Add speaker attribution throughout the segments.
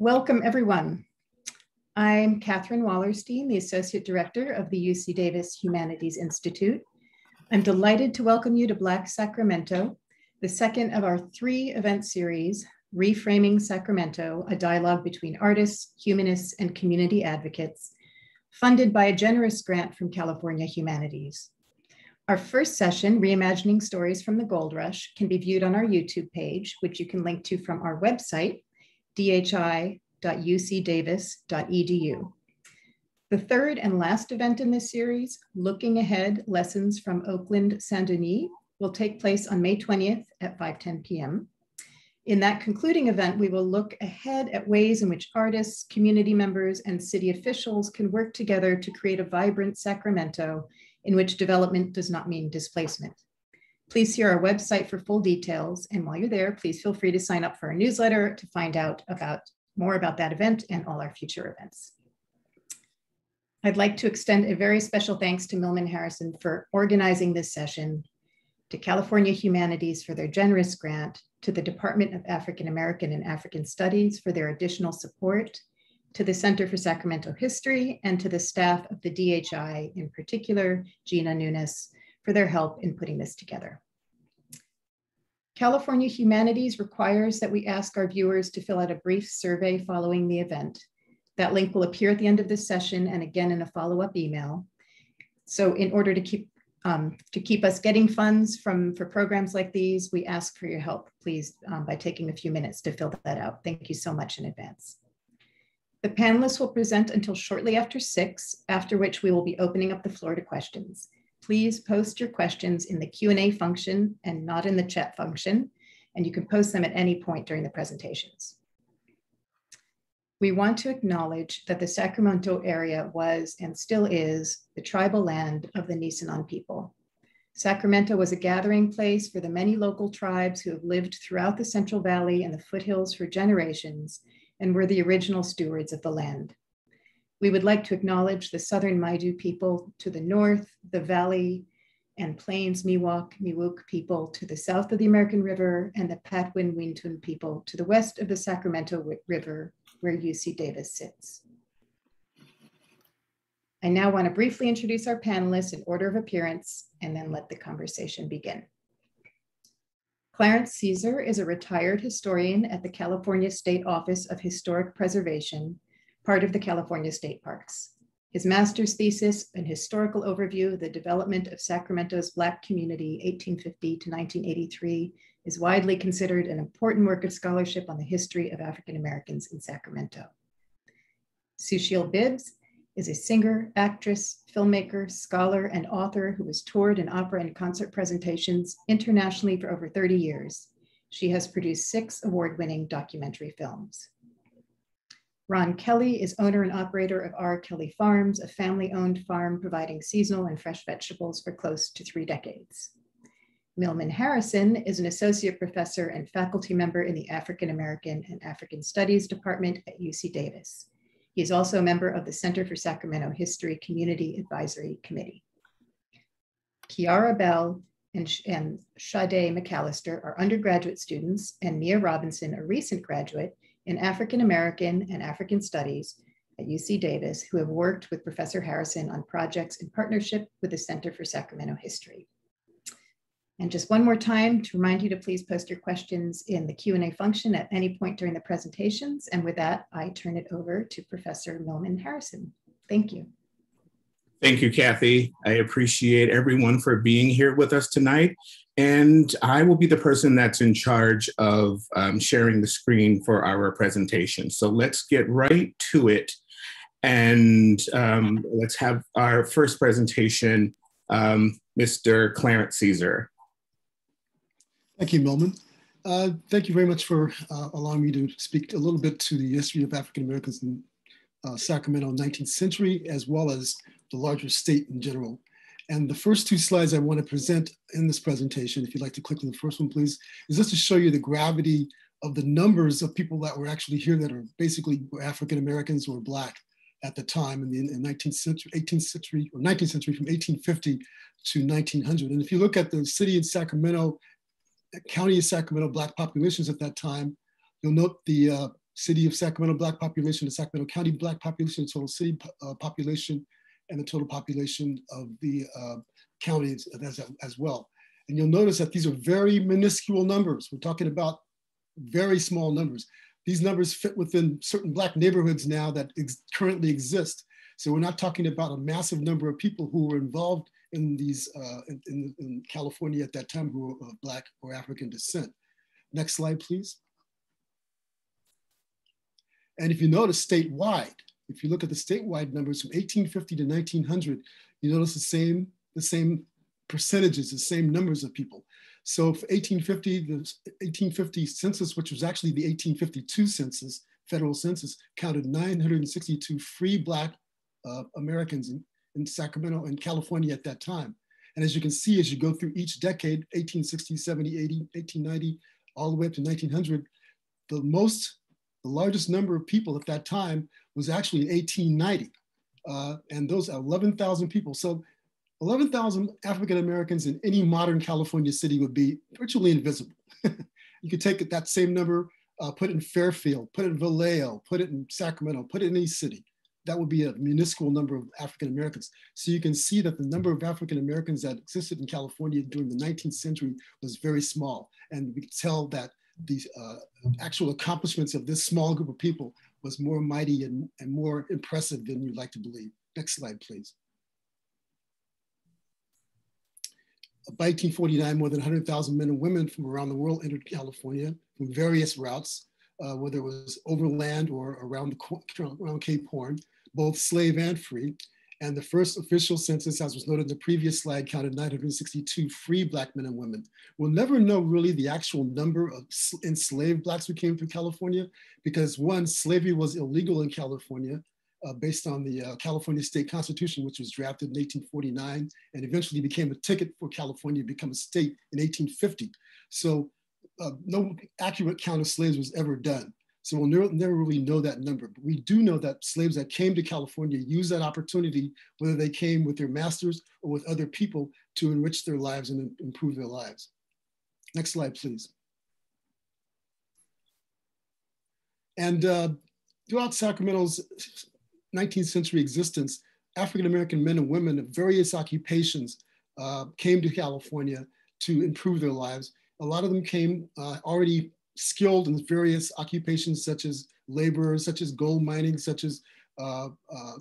Speaker 1: Welcome, everyone. I'm Catherine Wallerstein, the Associate Director of the UC Davis Humanities Institute. I'm delighted to welcome you to Black Sacramento, the second of our 3 event series, Reframing Sacramento, a dialogue between artists, humanists, and community advocates, funded by a generous grant from California Humanities. Our first session, Reimagining Stories from the Gold Rush, can be viewed on our YouTube page, which you can link to from our website, dhi.ucdavis.edu. The third and last event in this series, Looking Ahead, Lessons from Oakland Saint-Denis, will take place on May 20th at 5:10 p.m. In that concluding event, we will look ahead at ways in which artists, community members, and city officials can work together to create a vibrant Sacramento in which development does not mean displacement. Please see our website for full details. And while you're there, please feel free to sign up for our newsletter to find out more about that event and all our future events. I'd like to extend a very special thanks to Milmon Harrison for organizing this session, to California Humanities for their generous grant, to the Department of African American and African Studies for their additional support, to the Center for Sacramento History, and to the staff of the DHI, in particular, Gina Nunes, for their help in putting this together. California Humanities requires that we ask our viewers to fill out a brief survey following the event. That link will appear at the end of this session and again in a follow-up email. So in order to keep us getting funds for programs like these, we ask for your help, please, by taking a few minutes to fill that out. Thank you so much in advance. The panelists will present until shortly after 6, after which we will be opening up the floor to questions. Please post your questions in the Q&A function and not in the chat function, and you can post them at any point during the presentations. We want to acknowledge that the Sacramento area was and still is the tribal land of the Nisenan people. Sacramento was a gathering place for the many local tribes who have lived throughout the Central Valley and the foothills for generations and were the original stewards of the land. We would like to acknowledge the Southern Maidu people to the north, the Valley and Plains Miwok, Miwok people to the south of the American River, and the Patwin Wintun people to the west of the Sacramento River, where UC Davis sits. I now want to briefly introduce our panelists in order of appearance and then let the conversation begin. Clarence Caesar is a retired historian at the California State Office of Historic Preservation, part of the California State Parks. His master's thesis, an historical overview of the development of Sacramento's Black community 1850 to 1983, is widely considered an important work of scholarship on the history of African Americans in Sacramento. Sushil Bibbs is a singer, actress, filmmaker, scholar, and author who has toured in opera and concert presentations internationally for over 30 years. She has produced 6 award-winning documentary films. Ron Kelly is owner and operator of R. Kelly Farms, a family-owned farm providing seasonal and fresh vegetables for close to 3 decades. Milmon Harrison is an associate professor and faculty member in the African American and African Studies Department at UC Davis. He is also a member of the Center for Sacramento History Community Advisory Committee. Kiara Bell and Sade McAllister are undergraduate students, and Mia Robinson, a recent graduate in African American and African Studies at UC Davis, who have worked with Professor Harrison on projects in partnership with the Center for Sacramento History. And just one more time to remind you to please post your questions in the Q&A function at any point during the presentations. And with that, I turn it over to Professor Milmon Harrison. Thank you.
Speaker 2: Thank you, Kathy. I appreciate everyone for being here with us tonight. And I will be the person that's in charge of sharing the screen for our presentation. So let's get right to it. And let's have our first presentation, Mr. Clarence Caesar.
Speaker 3: Thank you, Milmon. Thank you very much for allowing me to speak a little bit to the history of African Americans in Sacramento in the 19th century, as well as the larger state in general. And the first 2 slides I want to present in this presentation, if you'd like to click on the first one, please, is just to show you the gravity of the numbers of people that were actually here that are basically African Americans or Black at the time in the 19th century, 18th century, or 19th century, from 1850 to 1900. And if you look at the city in Sacramento, county of Sacramento Black populations at that time, you'll note the City of Sacramento Black population, the Sacramento County Black population, the total city population, and the total population of the counties as well. And you'll notice that these are very minuscule numbers. We're talking about very small numbers. These numbers fit within certain Black neighborhoods now that currently exist. So we're not talking about a massive number of people who were involved in these, in California at that time who were of Black or African descent. Next slide, please. And if you notice statewide, if you look at the statewide numbers from 1850 to 1900, you notice the same percentages, the same numbers of people. So for 1850, the 1850 census, which was actually the 1852 census, federal census, counted 962 free Black Americans in Sacramento and California at that time. And as you can see, as you go through each decade, 1860, 70, 80, 1890, all the way up to 1900, the largest number of people at that time was actually in 1890. And those are 11,000 people. So 11,000 African Americans in any modern California city would be virtually invisible. You could take that same number, put it in Fairfield, put it in Vallejo, put it in Sacramento, put it in any city. That would be a minuscule number of African Americans. So you can see that the number of African Americans that existed in California during the 19th century was very small. And we can tell that the actual accomplishments of this small group of people was more mighty and more impressive than you'd like to believe. Next slide, please. By 1849, more than 100,000 men and women from around the world entered California from various routes, whether it was overland or around Cape Horn, both slave and free. And the first official census, as was noted in the previous slide, counted 962 free Black men and women. We'll never know really the actual number of enslaved Blacks who came through California, because one, slavery was illegal in California, based on the California State Constitution, which was drafted in 1849 and eventually became a ticket for California to become a state in 1850. So no accurate count of slaves was ever done. So we'll never really know that number, but we do know that slaves that came to California used that opportunity, whether they came with their masters or with other people, to enrich their lives and improve their lives. Next slide, please. And throughout Sacramento's 19th century existence, African-American men and women of various occupations came to California to improve their lives. A lot of them came already skilled in various occupations such as labor, such as gold mining, such as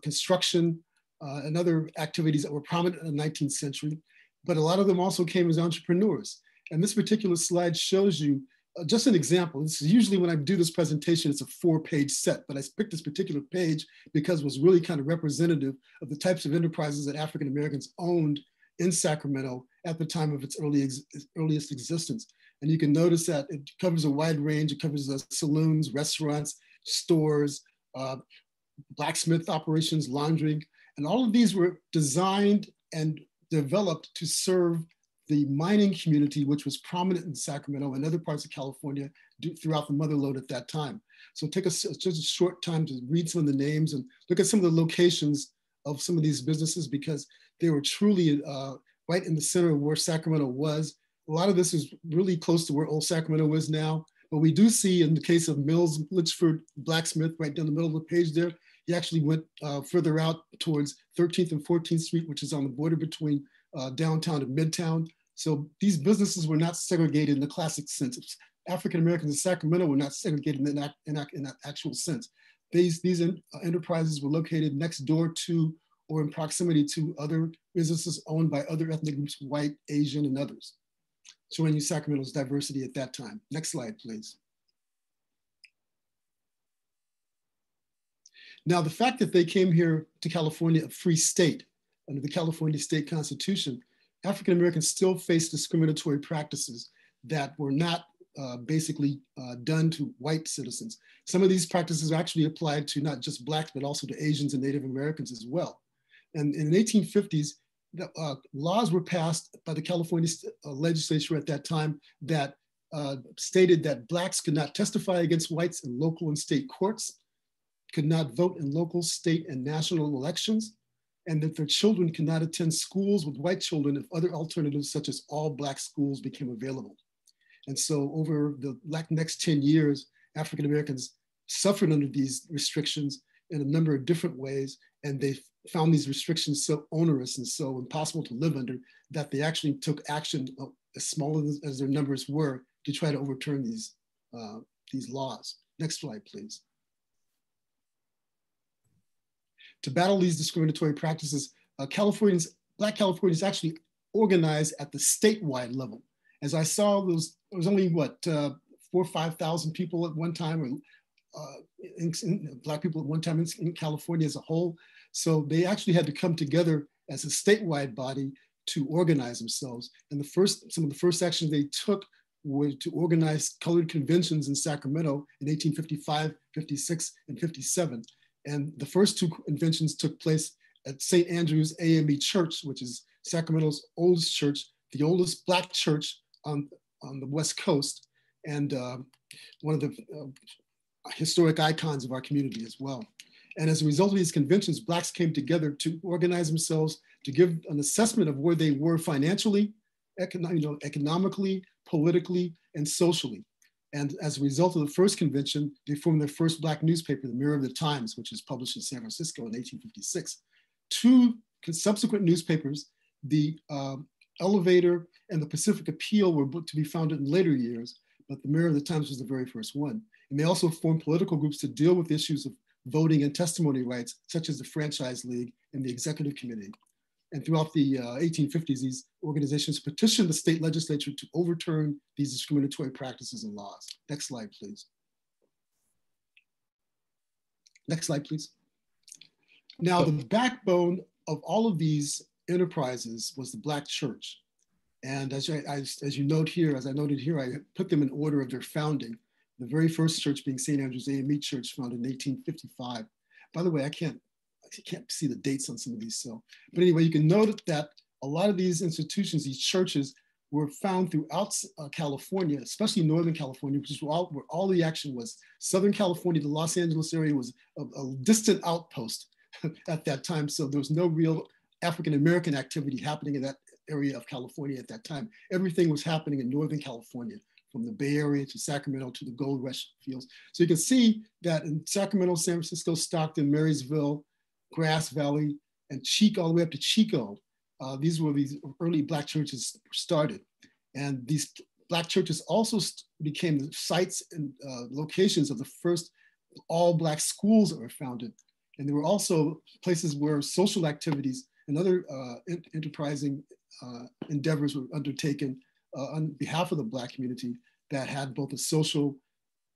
Speaker 3: construction, and other activities that were prominent in the 19th century. But a lot of them also came as entrepreneurs. And this particular slide shows you just an example. This is usually when I do this presentation, it's a 4-page set, but I picked this particular page because it was really kind of representative of the types of enterprises that African Americans owned in Sacramento at the time of its earliest existence. And you can notice that it covers a wide range. It covers saloons, restaurants, stores, blacksmith operations, laundry, and all of these were designed and developed to serve the mining community, which was prominent in Sacramento and other parts of California throughout the mother lode at that time. So take just a short time to read some of the names and look at some of the locations of some of these businesses, because they were truly right in the center of where Sacramento was. A lot of this is really close to where old Sacramento is now. But we do see in the case of Mills Litchford Blacksmith, right down the middle of the page there, he actually went further out towards 13th and 14th Street, which is on the border between downtown and Midtown. So these businesses were not segregated in the classic sense. African Americans in Sacramento were not segregated in that actual sense. These enterprises were located next door to or in proximity to other businesses owned by other ethnic groups, white, Asian, and others, showing you Sacramento's diversity at that time. Next slide, please. Now, the fact that they came here to California, a free state, under the California State Constitution, African Americans still face discriminatory practices that were not basically done to white citizens. Some of these practices actually applied to not just Blacks, but also to Asians and Native Americans as well. And in the 1850s, laws were passed by the California legislature at that time that stated that Blacks could not testify against whites in local and state courts, could not vote in local, state, and national elections, and that their children could not attend schools with white children if other alternatives such as all Black schools became available. And so over the next 10 years, African Americans suffered under these restrictions in a number of different ways, and they found these restrictions so onerous and so impossible to live under that they actually took action, as small as their numbers were, to try to overturn these laws. Next slide, please. To battle these discriminatory practices, Black Californians actually organized at the statewide level. As I saw, there was only what, 4,000 or 5,000 people at one time, or Black people at one time in California as a whole. So they actually had to come together as a statewide body to organize themselves. And some of the first actions they took were to organize colored conventions in Sacramento in 1855, 56, and 57. And the first two conventions took place at St. Andrew's AME Church, which is Sacramento's oldest church, the oldest Black church on the West Coast, and one of the historic icons of our community as well. And as a result of these conventions, Blacks came together to organize themselves, to give an assessment of where they were financially, economically, politically, and socially. And as a result of the first convention, they formed their first Black newspaper, the Mirror of the Times, which was published in San Francisco in 1856. Two subsequent newspapers, the Elevator and the Pacific Appeal, were to be founded in later years, but the Mirror of the Times was the very first one. And they also formed political groups to deal with issues of voting and testimony rights, such as the Franchise League and the Executive Committee. And throughout the 1850s, these organizations petitioned the state legislature to overturn these discriminatory practices and laws. Next slide, please. Next slide, please. Now, the backbone of all of these enterprises was the Black church. And as you note here, as I noted here, I put them in order of their founding. The very first church being St. Andrew's AME Church, founded in 1855. By the way, I can't see the dates on some of these, but anyway, you can note that a lot of these institutions, these churches, were found throughout California, especially Northern California, which is where all the action was. Southern California, the Los Angeles area, was a distant outpost at that time, so there was no real African-American activity happening in that area of California at that time. Everything was happening in Northern California, from the Bay Area to Sacramento to the gold rush fields. So you can see that in Sacramento, San Francisco, Stockton, Marysville, Grass Valley, and Chico, all the way up to Chico, these early Black churches started. And these Black churches also became the sites and locations of the first all Black schools that were founded. And there were also places where social activities and other enterprising endeavors were undertaken on behalf of the Black community that had both a social,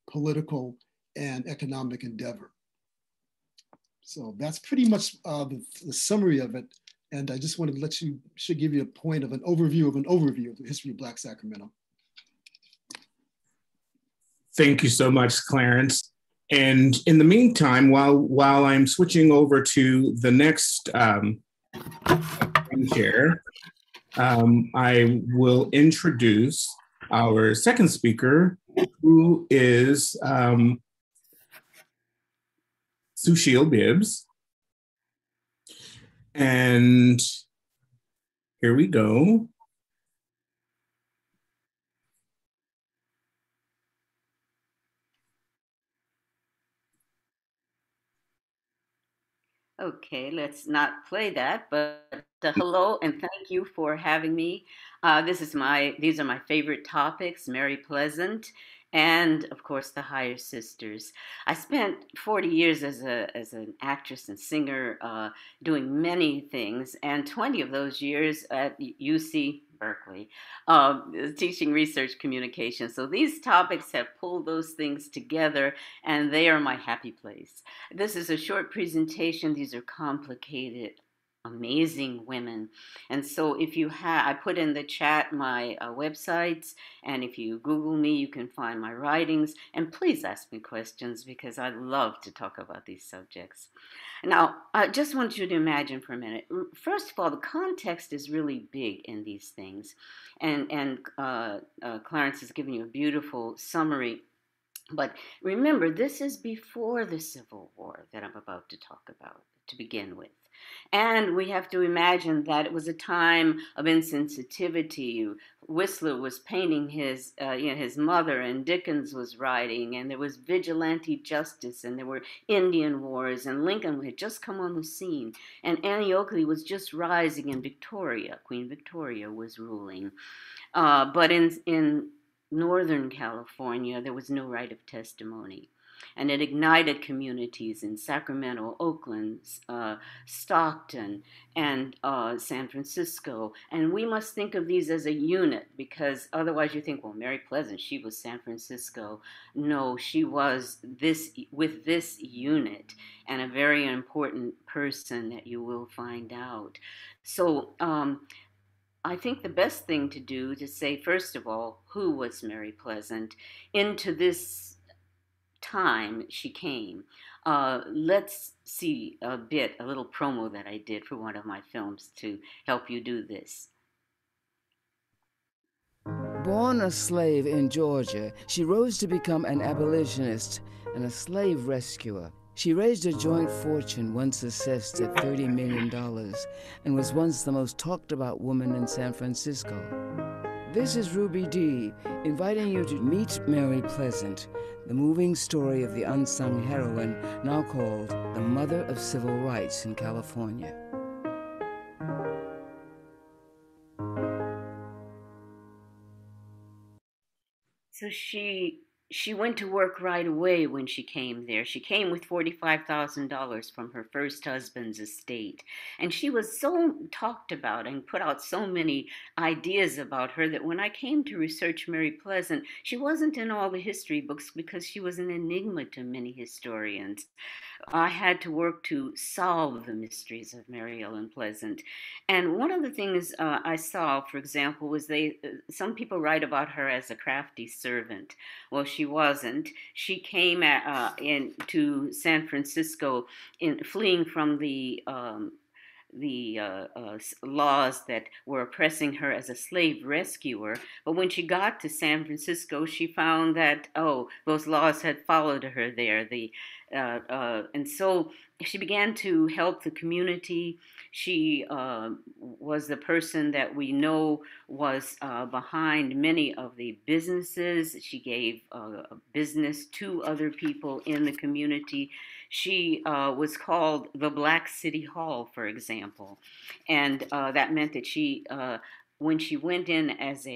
Speaker 3: political, and economic endeavor. So that's pretty much the summary of it. And I just wanted to should give you a point of an overview of the history of Black Sacramento.
Speaker 2: Thank you so much, Clarence. And in the meantime, while I'm switching over to the next chair, I will introduce our second speaker, who is Sushil Bibbs. And here we go.
Speaker 4: Okay, let's not play that, but hello and thank you for having me. These are my favorite topics, Mary Pleasant, and of course the Higher Sisters. I spent 40 years as an actress and singer, doing many things, and 20 of those years at UC Berkeley, teaching research communication. So these topics have pulled those things together, and they are my happy place. This is a short presentation. These are complicated, amazing women. And so if you have, I put in the chat my websites, and if you Google me, you can find my writings. And please ask me questions because I love to talk about these subjects. Now, I just want you to imagine for a minute. First of all, the context is really big in these things. And Clarence has given you a beautiful summary. But remember, this is before the Civil War that I'm about to talk about. to begin with. And we have to imagine that it was a time of insensitivity. Whistler was painting his mother, and Dickens was writing, and there was vigilante justice, and there were Indian wars, and Lincoln had just come on the scene, and Annie Oakley was just rising, and Queen Victoria was ruling. But in Northern California, there was no right of testimony. And it ignited communities in Sacramento, Oakland, Stockton, and San Francisco. And we must think of these as a unit, because otherwise you think, well, Mary Pleasant, she was San Francisco. No, she was with this unit, and a very important person that you will find out. So I think the best thing to do is to say, first of all, who was Mary Pleasant? Into this time she came. Let's see a little promo that I did for one of my films to help you do this.
Speaker 5: Born a slave in Georgia, she rose to become an abolitionist and a slave rescuer. She raised a joint fortune once assessed at $30 million and was once the most talked about woman in San Francisco. This is Ruby Dee, inviting you to meet Mary Pleasant, the moving story of the unsung heroine now called the mother of civil rights in California.
Speaker 4: So she went to work right away when she came there. She came with $45,000 from her first husband's estate. And she was so talked about and put out so many ideas about her that when I came to research Mary Pleasant, she wasn't in all the history books because she was an enigma to many historians. I had to work to solve the mysteries of Mary Ellen Pleasant. And one of the things I saw, for example, was some people write about her as a crafty servant. Well, she wasn't. She came to San Francisco fleeing from the laws that were oppressing her as a slave rescuer. But when she got to San Francisco, she found that, those laws had followed her there. And so she began to help the community. She was the person that we know was behind many of the businesses. She gave business to other people in the community. She was called the Black City Hall, for example. And that meant that when she went in as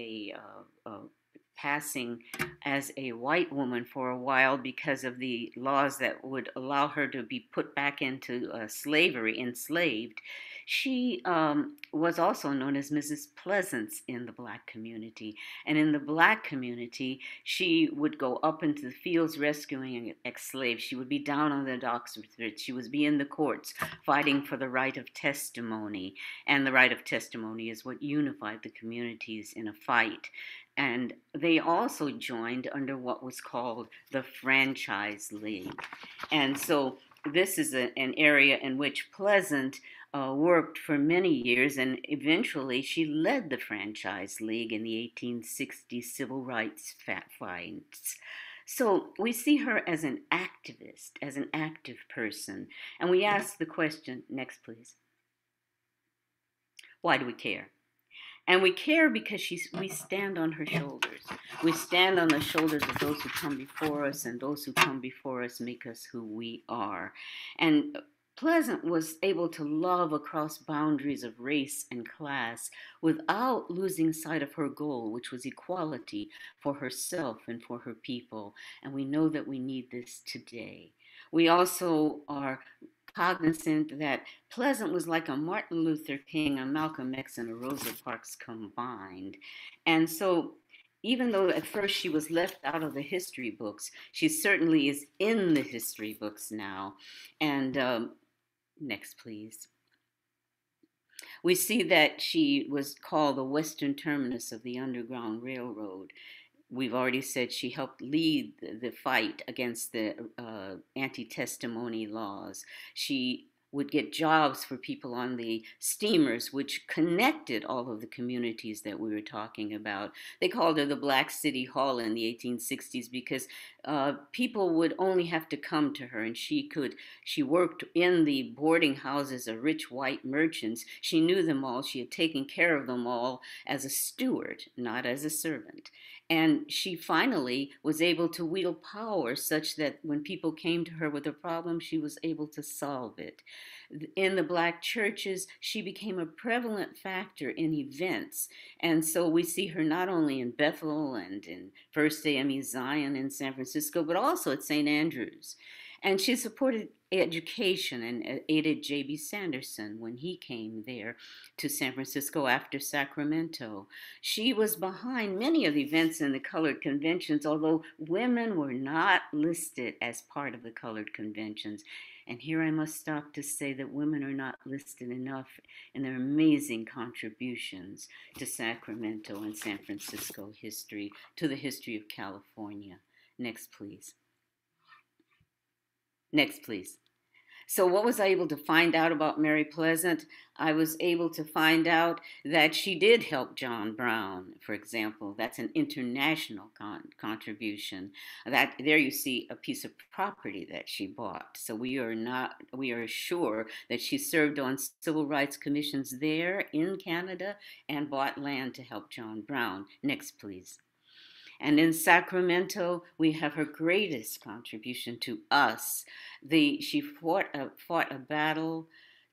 Speaker 4: passing as a white woman for a while because of the laws that would allow her to be put back into slavery, enslaved, she was also known as Mrs. Pleasance in the Black community. And in the Black community, she would go up into the fields rescuing ex-slaves. She would be down on the docks with it. She would be in the courts fighting for the right of testimony. And the right of testimony is what unified the communities in a fight. And they also joined under what was called the Franchise League. And so this is an area in which Pleasant worked for many years, and eventually she led the Franchise League in the 1860 civil rights fights. So we see her as an activist, as an active person. And we ask the question, next please, why do we care? And we care because we stand on her shoulders. We stand on the shoulders of those who come before us, and those who come before us make us who we are. And Pleasant was able to love across boundaries of race and class without losing sight of her goal, which was equality for herself and for her people. And we know that we need this today. We also are cognizant that Pleasant was like a Martin Luther King, a Malcolm X, and a Rosa Parks combined. And so even though at first she was left out of the history books, she certainly is in the history books now. And next, please. We see that she was called the Western Terminus of the Underground Railroad. We've already said she helped lead the fight against the anti-testimony laws. She would get jobs for people on the steamers, which connected all of the communities that we were talking about. They called her the Black City Hall in the 1860s because people would only have to come to her, and she worked in the boarding houses of rich white merchants. She knew them all. She had taken care of them all as a steward, not as a servant. And she finally was able to wield power such that when people came to her with a problem, she was able to solve it. In the Black churches, she became a prevalent factor in events. And so we see her not only in Bethel and in First AME Zion in San Francisco, but also at St. Andrews. And she supported education and aided J.B. Sanderson when he came there to San Francisco after Sacramento. She was behind many of the events in the colored conventions, although women were not listed as part of the colored conventions. And here I must stop to say that women are not listed enough in their amazing contributions to Sacramento and San Francisco history, to the history of California. Next, please. Next, please. So what was I able to find out about Mary Pleasant? I was able to find out that she did help John Brown, for example. That's an international contribution. That there you see a piece of property that she bought. So we are sure that she served on civil rights commissions there in Canada and bought land to help John Brown. Next, please. And in Sacramento, we have her greatest contribution to us. She fought a battle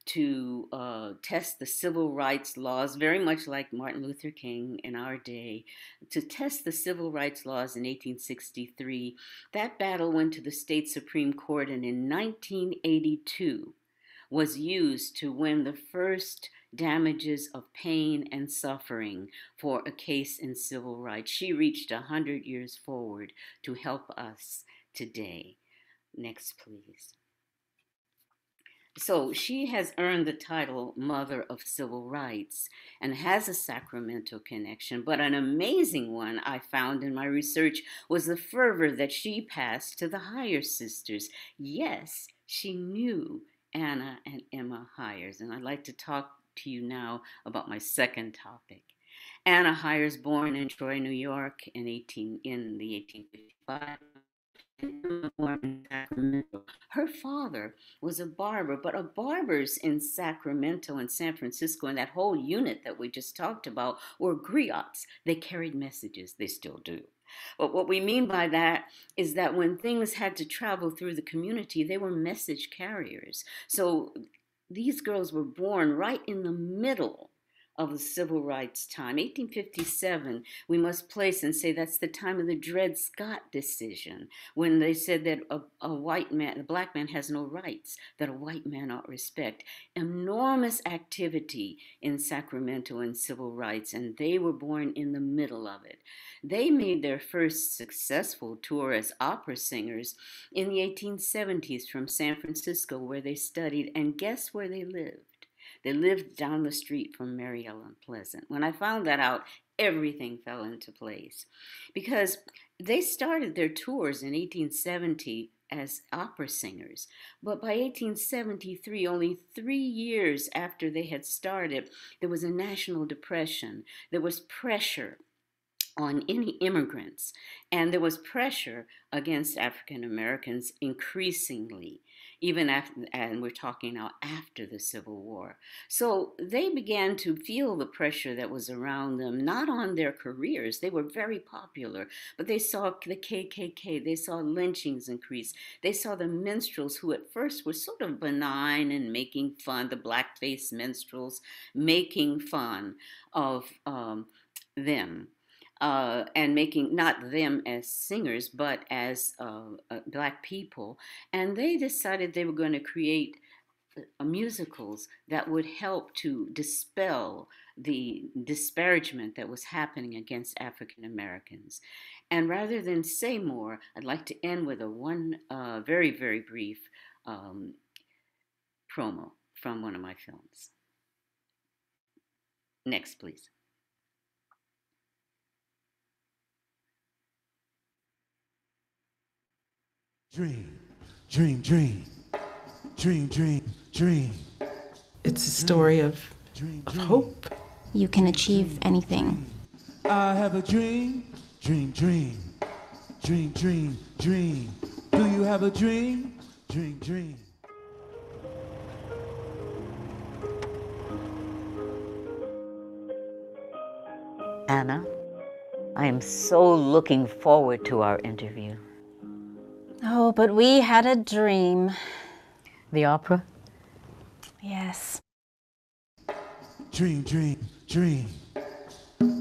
Speaker 4: to test the civil rights laws, very much like Martin Luther King in our day, to test the civil rights laws in 1863. That battle went to the state Supreme Court, and in 1982 was used to win the first damages of pain and suffering for a case in civil rights. She reached 100 years forward to help us today. Next, please. So she has earned the title Mother of Civil Rights and has a Sacramento connection, but an amazing one I found in my research was the fervor that she passed to the Hire sisters. Yes, she knew Anna and Emma Hires, and I'd like to talk to you now about my second topic. Anna Hires, born in Troy, New York in the 1855. Her father was a barber, but barbers in Sacramento and San Francisco and that whole unit that we just talked about were griots. They carried messages. They still do. But what we mean by that is that when things had to travel through the community, they were message carriers. So these girls were born right in the middle of the civil rights time. 1857, we must place and say that's the time of the Dred Scott decision, when they said that a white man, a black man has no rights, that a white man ought respect. Enormous activity in Sacramento in civil rights, and they were born in the middle of it. They made their first successful tour as opera singers in the 1870s from San Francisco, where they studied, and guess where they lived? They lived down the street from Mary Ellen Pleasant. When I found that out, everything fell into place, because they started their tours in 1870 as opera singers. But by 1873, only 3 years after they had started, there was a national depression. There was pressure on any immigrants, and there was pressure against African Americans increasingly, even after, and we're talking now after the Civil War. So they began to feel the pressure that was around them, not on their careers. They were very popular, but they saw the KKK, they saw lynchings increase, they saw the minstrels, who at first were sort of benign and making fun, the blackface minstrels, making fun of them. And making not them as singers, but as black people. And they decided they were going to create musicals that would help to dispel the disparagement that was happening against African Americans. And rather than say more, I'd like to end with a very, very brief promo from one of my films. Next, please.
Speaker 6: Dream, dream, dream, dream, dream, dream.
Speaker 7: It's a story of hope.
Speaker 8: You can achieve anything.
Speaker 6: I have a dream, dream, dream, dream, dream, dream. Do you have a dream, dream, dream?
Speaker 9: Anna, I am so looking forward to our interview.
Speaker 8: Oh, but we had a dream.
Speaker 9: The opera?
Speaker 8: Yes.
Speaker 6: Dream, dream, dream,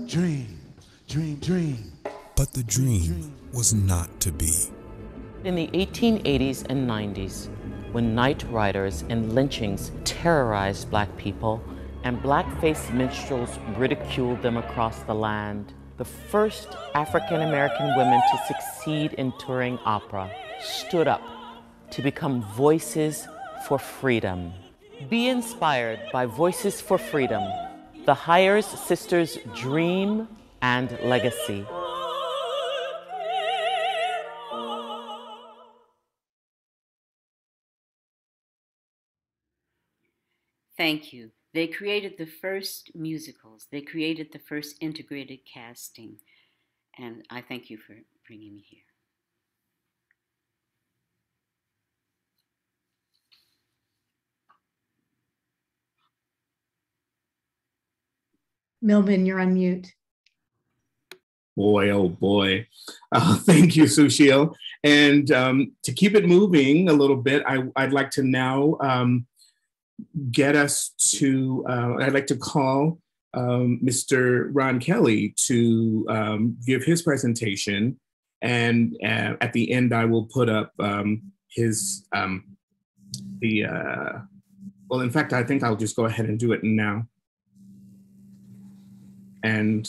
Speaker 6: dream, dream, dream.
Speaker 10: But the dream was not to be.
Speaker 11: In the 1880s and 90s, when night riders and lynchings terrorized Black people and black-faced minstrels ridiculed them across the land, the first African-American women to succeed in touring opera stood up to become voices for freedom. Be inspired by Voices for Freedom, the Hires Sisters' dream and legacy.
Speaker 4: Thank you. They created the first musicals. They created the first integrated casting. And I thank you for bringing me here.
Speaker 1: Milmon, you're on mute.
Speaker 2: Boy, oh boy. Thank you, Sushil. And to keep it moving a little bit, I'd like to now get us to, I'd like to call Mr. Ron Kelly to give his presentation. And at the end, I will put up his, well, in fact, I think I'll just go ahead and do it now. And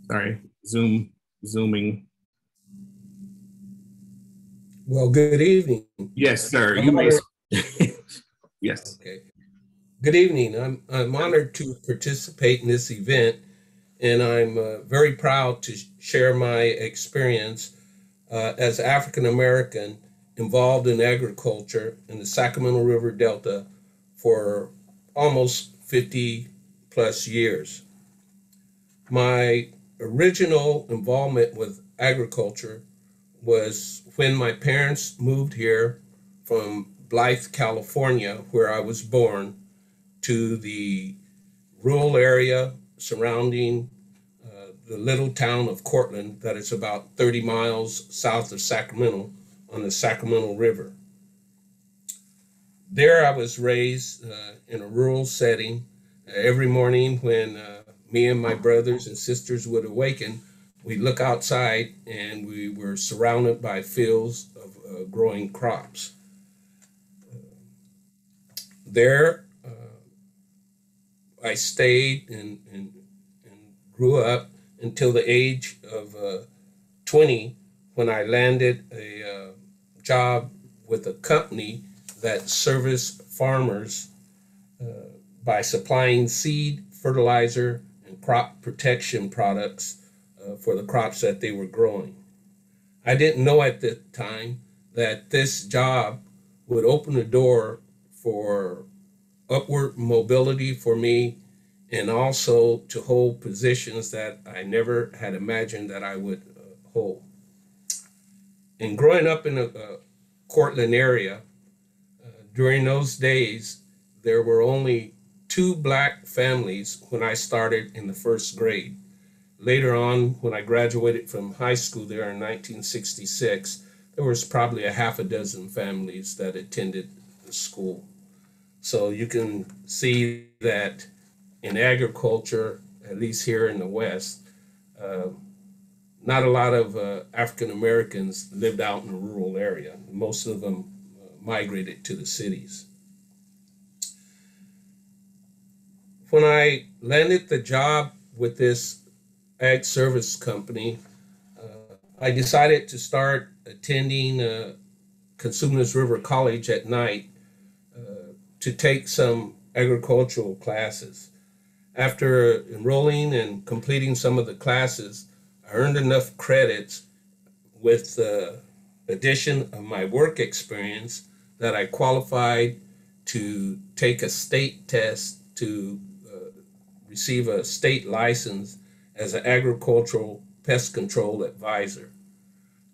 Speaker 2: sorry, zooming.
Speaker 12: Well, good evening.
Speaker 2: Yes, sir. You may. Yes.
Speaker 12: Okay. Good evening. I'm honored to participate in this event, and I'm very proud to share my experience as African American involved in agriculture in the Sacramento River Delta for almost 50 plus years. My original involvement with agriculture was when my parents moved here from Blythe, California, where I was born, to the rural area surrounding the little town of Cortland that is about 30 miles south of Sacramento on the Sacramento River. There I was raised in a rural setting. Every morning when me and my brothers and sisters would awaken, we'd look outside and we were surrounded by fields of growing crops. There I stayed and grew up until the age of 20 when I landed a job with a company that serviced farmers by supplying seed, fertilizer, and crop protection products for the crops that they were growing. I didn't know at the time that this job would open the door for upward mobility for me and also to hold positions that I never had imagined that I would hold. And growing up in the Cortland area, during those days, there were only 2 Black families when I started in the 1st grade. Later on, when I graduated from high school there in 1966, there was probably a half a dozen families that attended the school. So you can see that in agriculture, at least here in the West, not a lot of African Americans lived out in a rural area. Most of them migrated to the cities. When I landed the job with this ag service company, I decided to start attending Cosumnes River College at night to take some agricultural classes. After enrolling and completing some of the classes, I earned enough credits with addition of my work experience that I qualified to take a state test to receive a state license as an agricultural pest control advisor.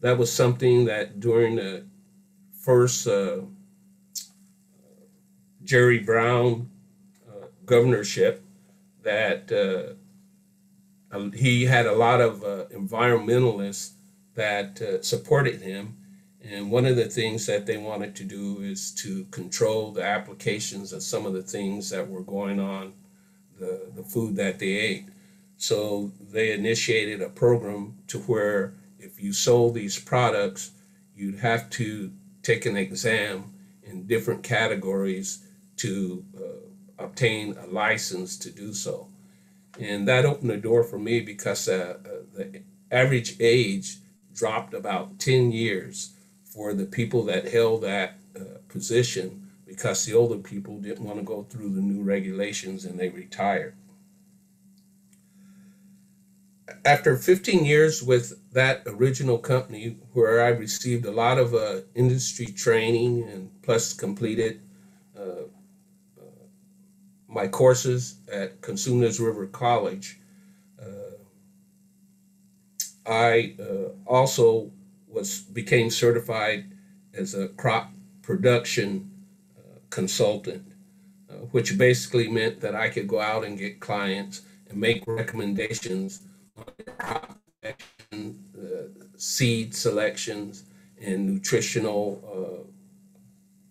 Speaker 12: That was something that during the first Jerry Brown governorship, that he had a lot of environmentalists that supported him. And one of the things that they wanted to do is to control the applications of some of the things that were going on, the food that they ate. So they initiated a program to where if you sold these products, you'd have to take an exam in different categories to obtain a license to do so. And that opened the door for me because the average age dropped about 10 years for the people that held that position, because the older people didn't want to go through the new regulations and they retired. After 15 years with that original company, where I received a lot of industry training and plus completed my courses at Cosumnes River College, I also became certified as a crop production consultant, which basically meant that I could go out and get clients and make recommendations on crop protection, seed selections, and nutritional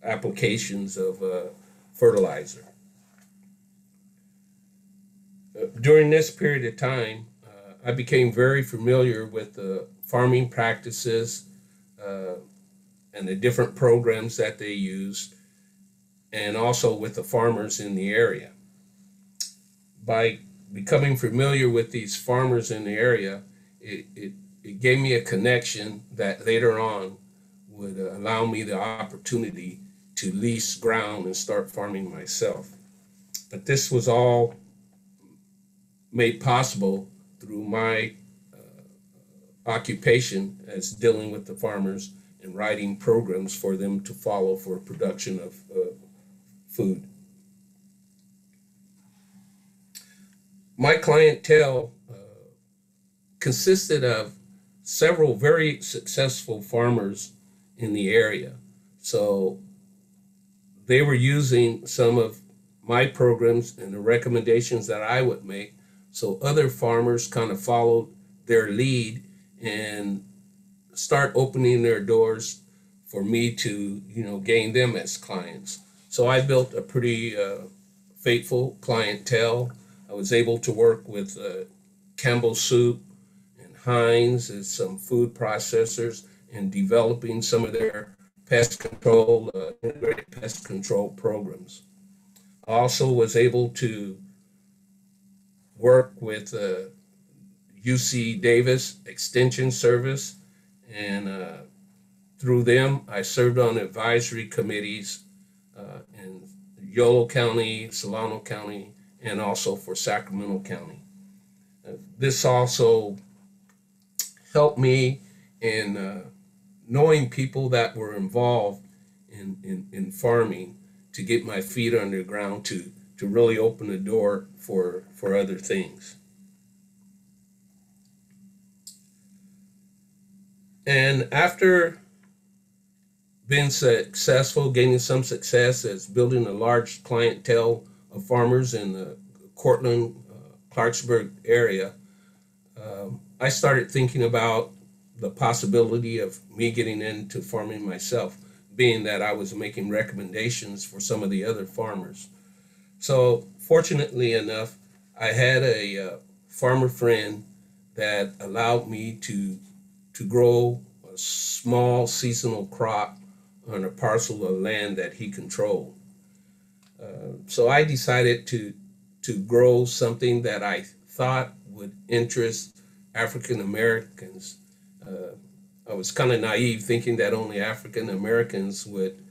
Speaker 12: applications of fertilizer. During this period of time, I became very familiar with the farming practices and the different programs that they used, and also with the farmers in the area. By becoming familiar with these farmers in the area, it gave me a connection that later on would allow me the opportunity to lease ground and start farming myself. But this was all made possible through my occupation as dealing with the farmers and writing programs for them to follow for production of food. My clientele consisted of several very successful farmers in the area. So they were using some of my programs and the recommendations that I would make. So other farmers kind of followed their lead and start opening their doors for me to, gain them as clients. So I built a pretty faithful clientele. I was able to work with Campbell Soup and Heinz as some food processors in developing some of their pest control, integrated pest control programs. I also was able to work with UC Davis Extension Service, and through them I served on advisory committees in Yolo County, Solano County, and also for Sacramento County. This also helped me in knowing people that were involved in farming, to get my feet under the ground to really open the door for other things. And after being successful, gaining some success as building a large clientele of farmers in the Cortland, Clarksburg area, I started thinking about the possibility of me getting into farming myself, being that I was making recommendations for some of the other farmers. So fortunately enough, I had a farmer friend that allowed me to grow a small seasonal crop on a parcel of land that he controlled. So I decided to grow something that I thought would interest African Americans. I was kind of naive, thinking that only African Americans would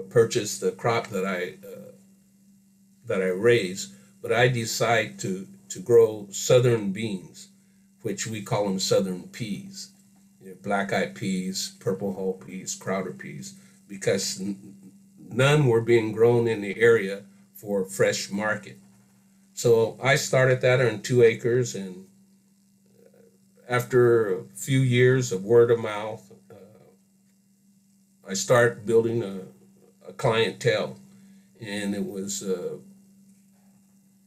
Speaker 12: purchase the crop that I raised, but I decided to grow southern beans, which we call them southern peas. black-eyed peas, purple hull peas, Crowder peas, because none were being grown in the area for fresh market. So I started that on 2 acres, and after a few years of word of mouth, I started building a clientele, and it was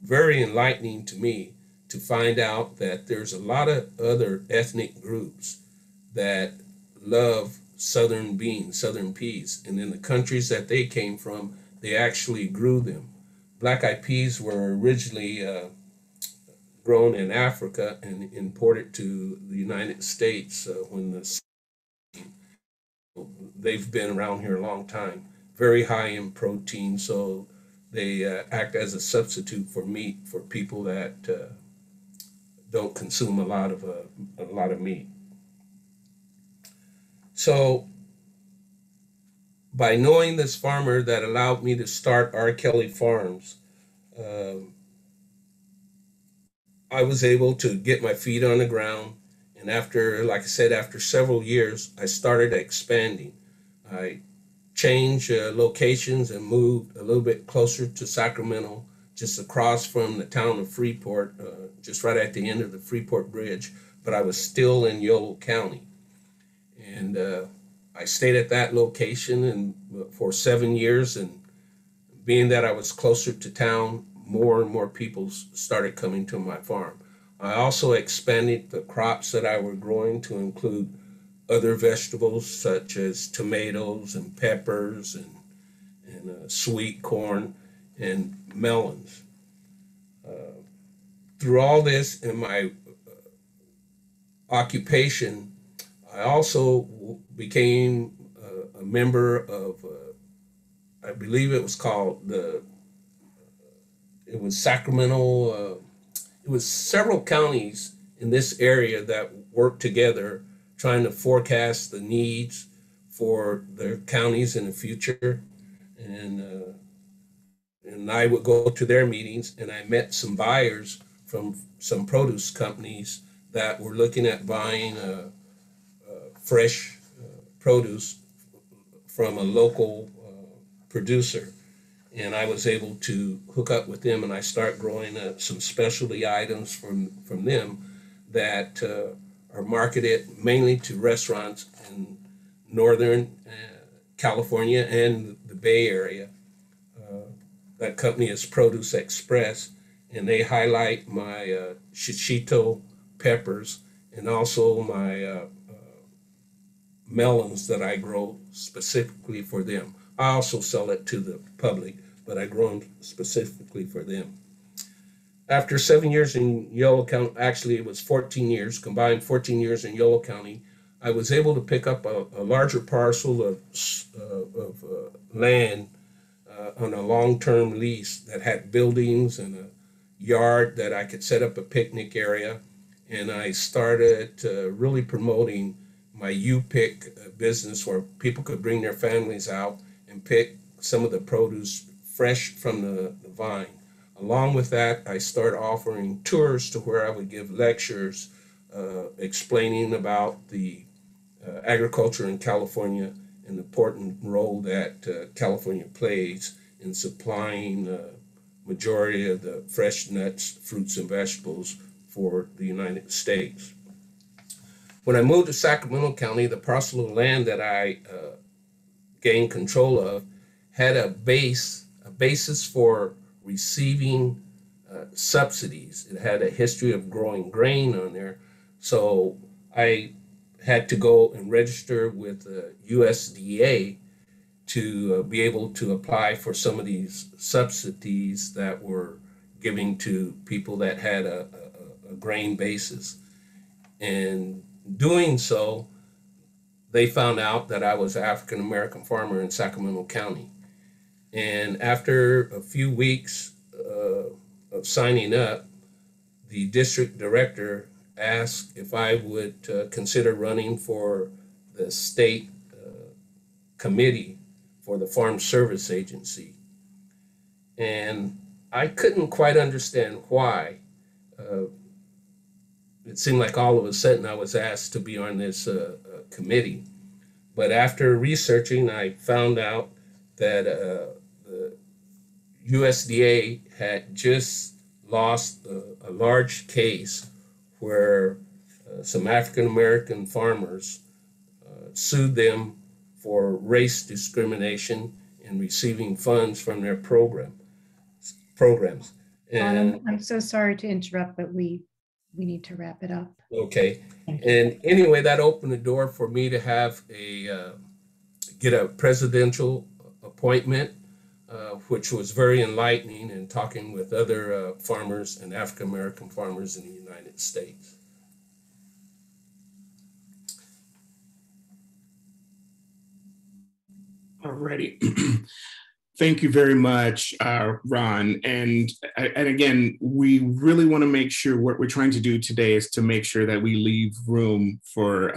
Speaker 12: very enlightening to me to find out that there's a lot of other ethnic groups that love southern beans, southern peas, and in the countries that they came from, they actually grew them. Black-eyed peas were originally grown in Africa and imported to the United States they've been around here a long time. Very high in protein, so they act as a substitute for meat for people that don't consume a lot of meat. So by knowing this farmer that allowed me to start R. Kelly Farms, I was able to get my feet on the ground. And after, like I said, after several years, I started expanding. I changed locations and moved a little bit closer to Sacramento, just across from the town of Freeport, just right at the end of the Freeport Bridge, but I was still in Yolo County. And I stayed at that location for 7 years, and being that I was closer to town, more and more people started coming to my farm. I also expanded the crops that I were growing to include other vegetables such as tomatoes and peppers and sweet corn and melons. Through all this in my occupation, I also became a member of, I believe it was called it was Sacramento, it was several counties in this area that worked together trying to forecast the needs for their counties in the future. And I would go to their meetings, and I met some buyers from some produce companies that were looking at buying fresh produce from a local producer. And I was able to hook up with them, and I start growing some specialty items from them that are marketed mainly to restaurants in Northern California and the Bay Area. That company is Produce Express, and they highlight my shishito peppers and also my melons that I grow specifically for them. I also sell it to the public, but I grow them specifically for them. After 7 years in Yolo County, actually it was 14 years, combined 14 years in Yolo County, I was able to pick up a larger parcel of land on a long-term lease that had buildings and a yard that I could set up a picnic area. And I started really promoting my U-Pick business, where people could bring their families out and pick some of the produce fresh from the vine. Along with that, I started offering tours to where I would give lectures explaining about the agriculture in California and the important role that California plays in supplying majority of the fresh nuts, fruits, and vegetables for the United States. When I moved to Sacramento County, the parcel of land that I gained control of had a basis for receiving subsidies. It had a history of growing grain on there. So I had to go and register with USDA to be able to apply for some of these subsidies that were giving to people that had a grain basis. And doing so, they found out that I was an African-American farmer in Sacramento County. And after a few weeks of signing up, the district director asked if I would consider running for the state committee for the Farm Service Agency. And I couldn't quite understand why. it seemed like all of a sudden I was asked to be on this committee. But after researching, I found out that the USDA had just lost a large case where some African American farmers sued them for race discrimination in receiving funds from their programs. And
Speaker 1: I'm so sorry to interrupt, but we need to wrap it up.
Speaker 12: okay. And anyway, that opened the door for me to have get a presidential appointment, which was very enlightening, and talking with other farmers and African American farmers in the United States.
Speaker 2: Alrighty. Thank you very much, Ron. And again, we really want to make sure what we're trying to do today is to make sure that we leave room for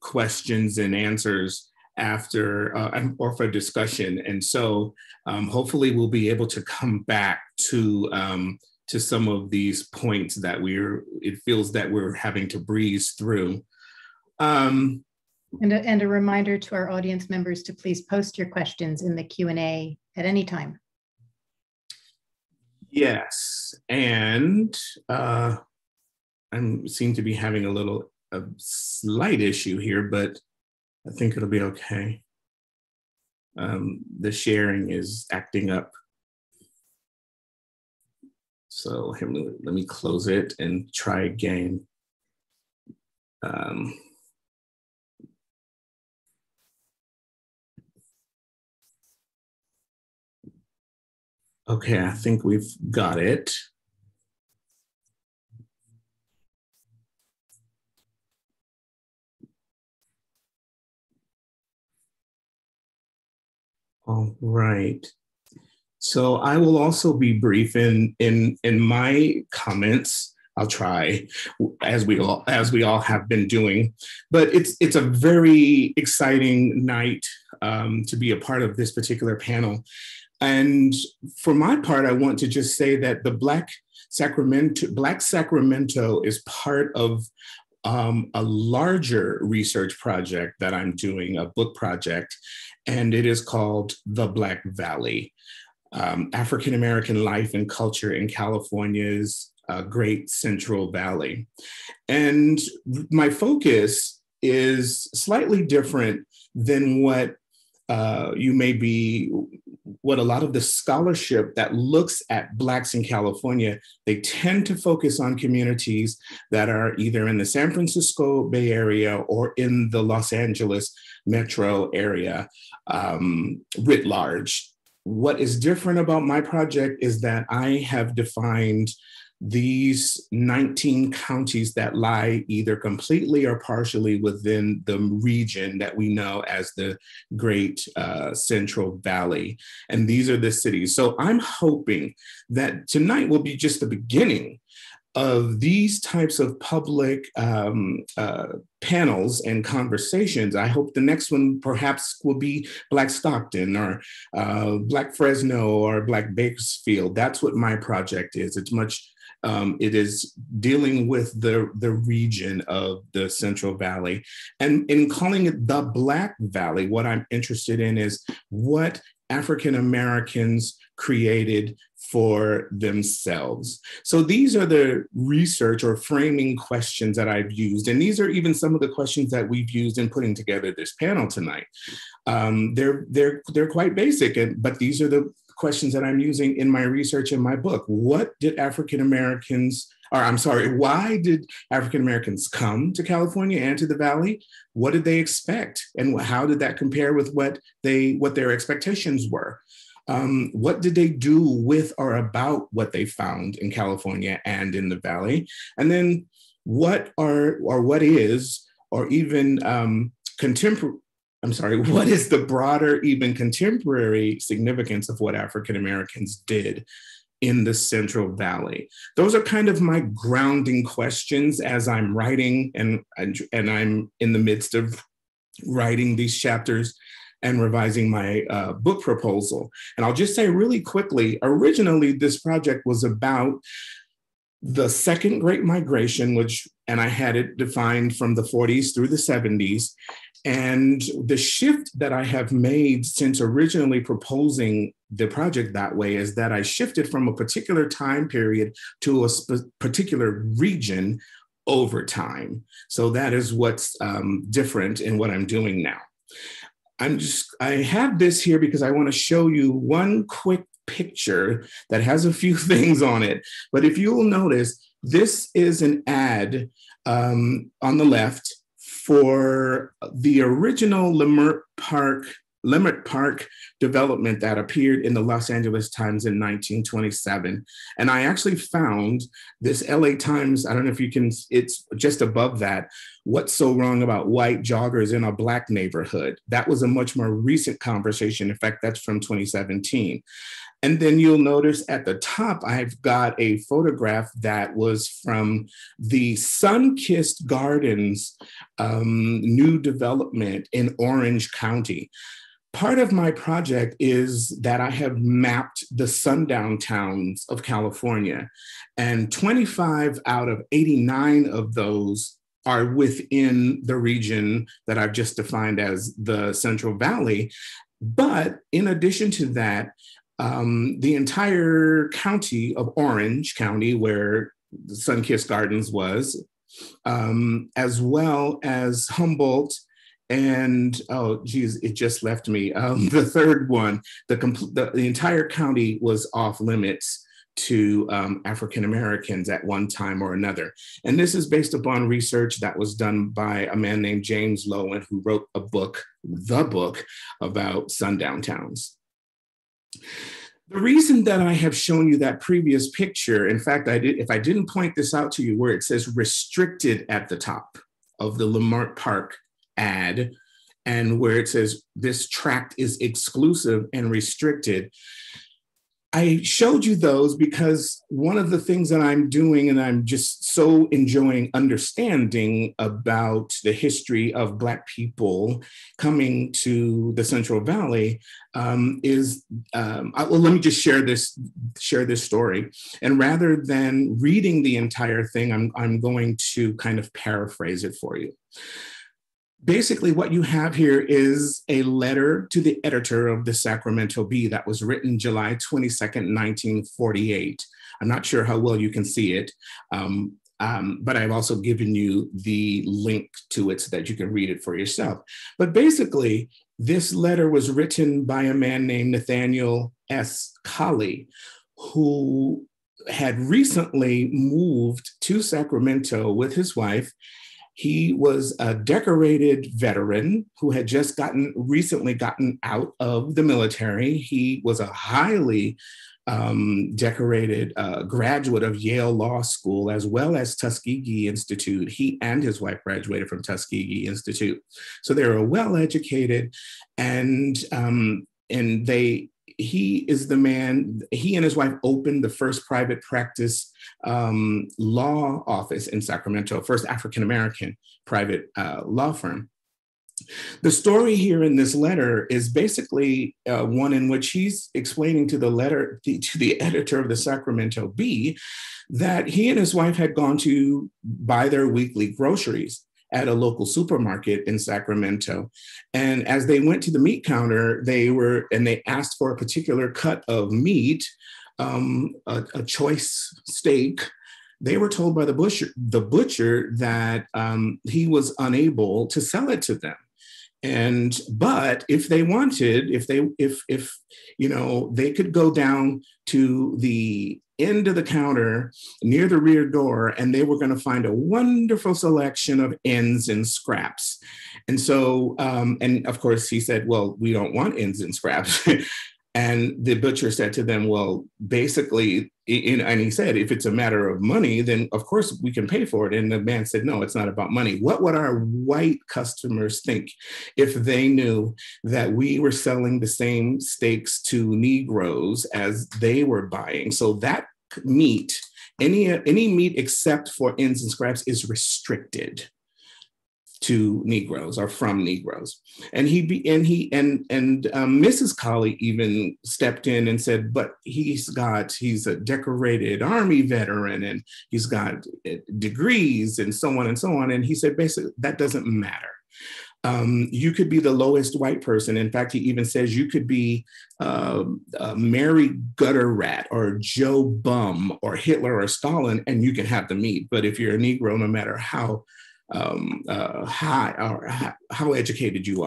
Speaker 2: questions and answers after or for discussion. And so hopefully we'll be able to come back to some of these points that it feels that we're having to breeze through.
Speaker 1: And a reminder to our audience members to please post your questions in the Q&A at any time.
Speaker 2: Yes, and I seem to be having a slight issue here, but I think it'll be okay. The sharing is acting up. So let me close it and try again. Okay, I think we've got it. All right. So I will also be brief in my comments. I'll try, as we all have been doing. But it's a very exciting night to be a part of this particular panel. And for my part, I want to just say that the Black Sacramento is part of a larger research project that I'm doing, a book project, and it is called The Black Valley, African American Life and Culture in California's Great Central Valley. And my focus is slightly different than what what a lot of the scholarship that looks at Blacks in California, they tend to focus on communities that are either in the San Francisco Bay Area or in the Los Angeles metro area writ large. What is different about my project is that I have defined these 19 counties that lie either completely or partially within the region that we know as the Great Central Valley. And these are the cities. So I'm hoping that tonight will be just the beginning of these types of public panels and conversations. I hope the next one perhaps will be Black Stockton or Black Fresno or Black Bakersfield. That's what my project is. It's much it is dealing with the region of the Central Valley. And in calling it the Black Valley, what I'm interested in is what African Americans created for themselves. So these are the research or framing questions that I've used. And these are even some of the questions that we've used in putting together this panel tonight. They're quite basic, but these are the questions that I'm using in my research in my book. Why did African Americans come to California and to the Valley? What did they expect? And how did that compare with what their expectations were? What did they do with or about what they found in California and in the Valley? And then what is the broader, even contemporary significance of what African Americans did in the Central Valley? Those are kind of my grounding questions as I'm writing, and I'm in the midst of writing these chapters and revising my book proposal. And I'll just say really quickly, originally this project was about the second Great Migration, and I had it defined from the 40s through the 70s. And the shift that I have made since originally proposing the project that way is that I shifted from a particular time period to a particular region over time. So that is what's different in what I'm doing now. I have this here because I want to show you one quick picture that has a few things on it. But if you will notice, this is an ad on the left for the original Leimert Park development that appeared in the Los Angeles Times in 1927. And I actually found this LA Times, I don't know if you can, it's just above that, What's So Wrong About White Joggers in a Black Neighborhood? That was a much more recent conversation. In fact, that's from 2017. And then you'll notice at the top, I've got a photograph that was from the Sun-Kissed Gardens new development in Orange County. Part of my project is that I have mapped the sundown towns of California, and 25 out of 89 of those are within the region that I've just defined as the Central Valley. But in addition to that, the entire county of Orange County, where the Sun-Kissed Gardens was, as well as Humboldt, and oh geez, it just left me. The third one, the entire county was off limits to African Americans at one time or another. And this is based upon research that was done by a man named James Lowen, who wrote the book about sundown towns. The reason that I have shown you that previous picture, in fact, if I didn't point this out to you where it says restricted at the top of the Leimert Park ad, and where it says this tract is exclusive and restricted, I showed you those because one of the things that I'm doing, and I'm just so enjoying understanding about the history of Black people coming to the Central Valley, is, well, let me just share this story. And rather than reading the entire thing, I'm going to kind of paraphrase it for you. Basically, what you have here is a letter to the editor of the Sacramento Bee that was written July 22nd, 1948. I'm not sure how well you can see it, but I've also given you the link to it so that you can read it for yourself. But basically, this letter was written by a man named Nathaniel S. Colley, who had recently moved to Sacramento with his wife. He was a decorated veteran who had just recently gotten out of the military. He was a highly decorated graduate of Yale Law School, as well as Tuskegee Institute. He and his wife graduated from Tuskegee Institute. So they were well-educated, and he is the man, he and his wife opened the first private practice law office in Sacramento, first African-American private law firm. The story here in this letter is basically one in which he's explaining to the editor of the Sacramento Bee that he and his wife had gone to buy their weekly groceries at a local supermarket in Sacramento. And as they went to the meat counter, they asked for a particular cut of meat, a choice steak. They were told by the butcher that he was unable to sell it to them. But if they wanted, if they could go down to the end of the counter near the rear door, and they were going to find a wonderful selection of ends and scraps. And so, and of course he said, well, we don't want ends and scraps. And the butcher said to them, well, basically, and he said, if it's a matter of money, then of course we can pay for it. And the man said, no, it's not about money. What would our white customers think if they knew that we were selling the same steaks to Negroes as they were buying? So that meat, any meat except for ends and scraps, is restricted. to Negroes or from Negroes. And Mrs. Colley even stepped in and said, but he's a decorated Army veteran and he's got degrees and so on and so on. And he said, basically, that doesn't matter. You could be the lowest white person. In fact, he even says you could be Mary Gutter Rat or Joe Bum or Hitler or Stalin, and you can have the meat. But if you're a Negro, no matter how high or how educated you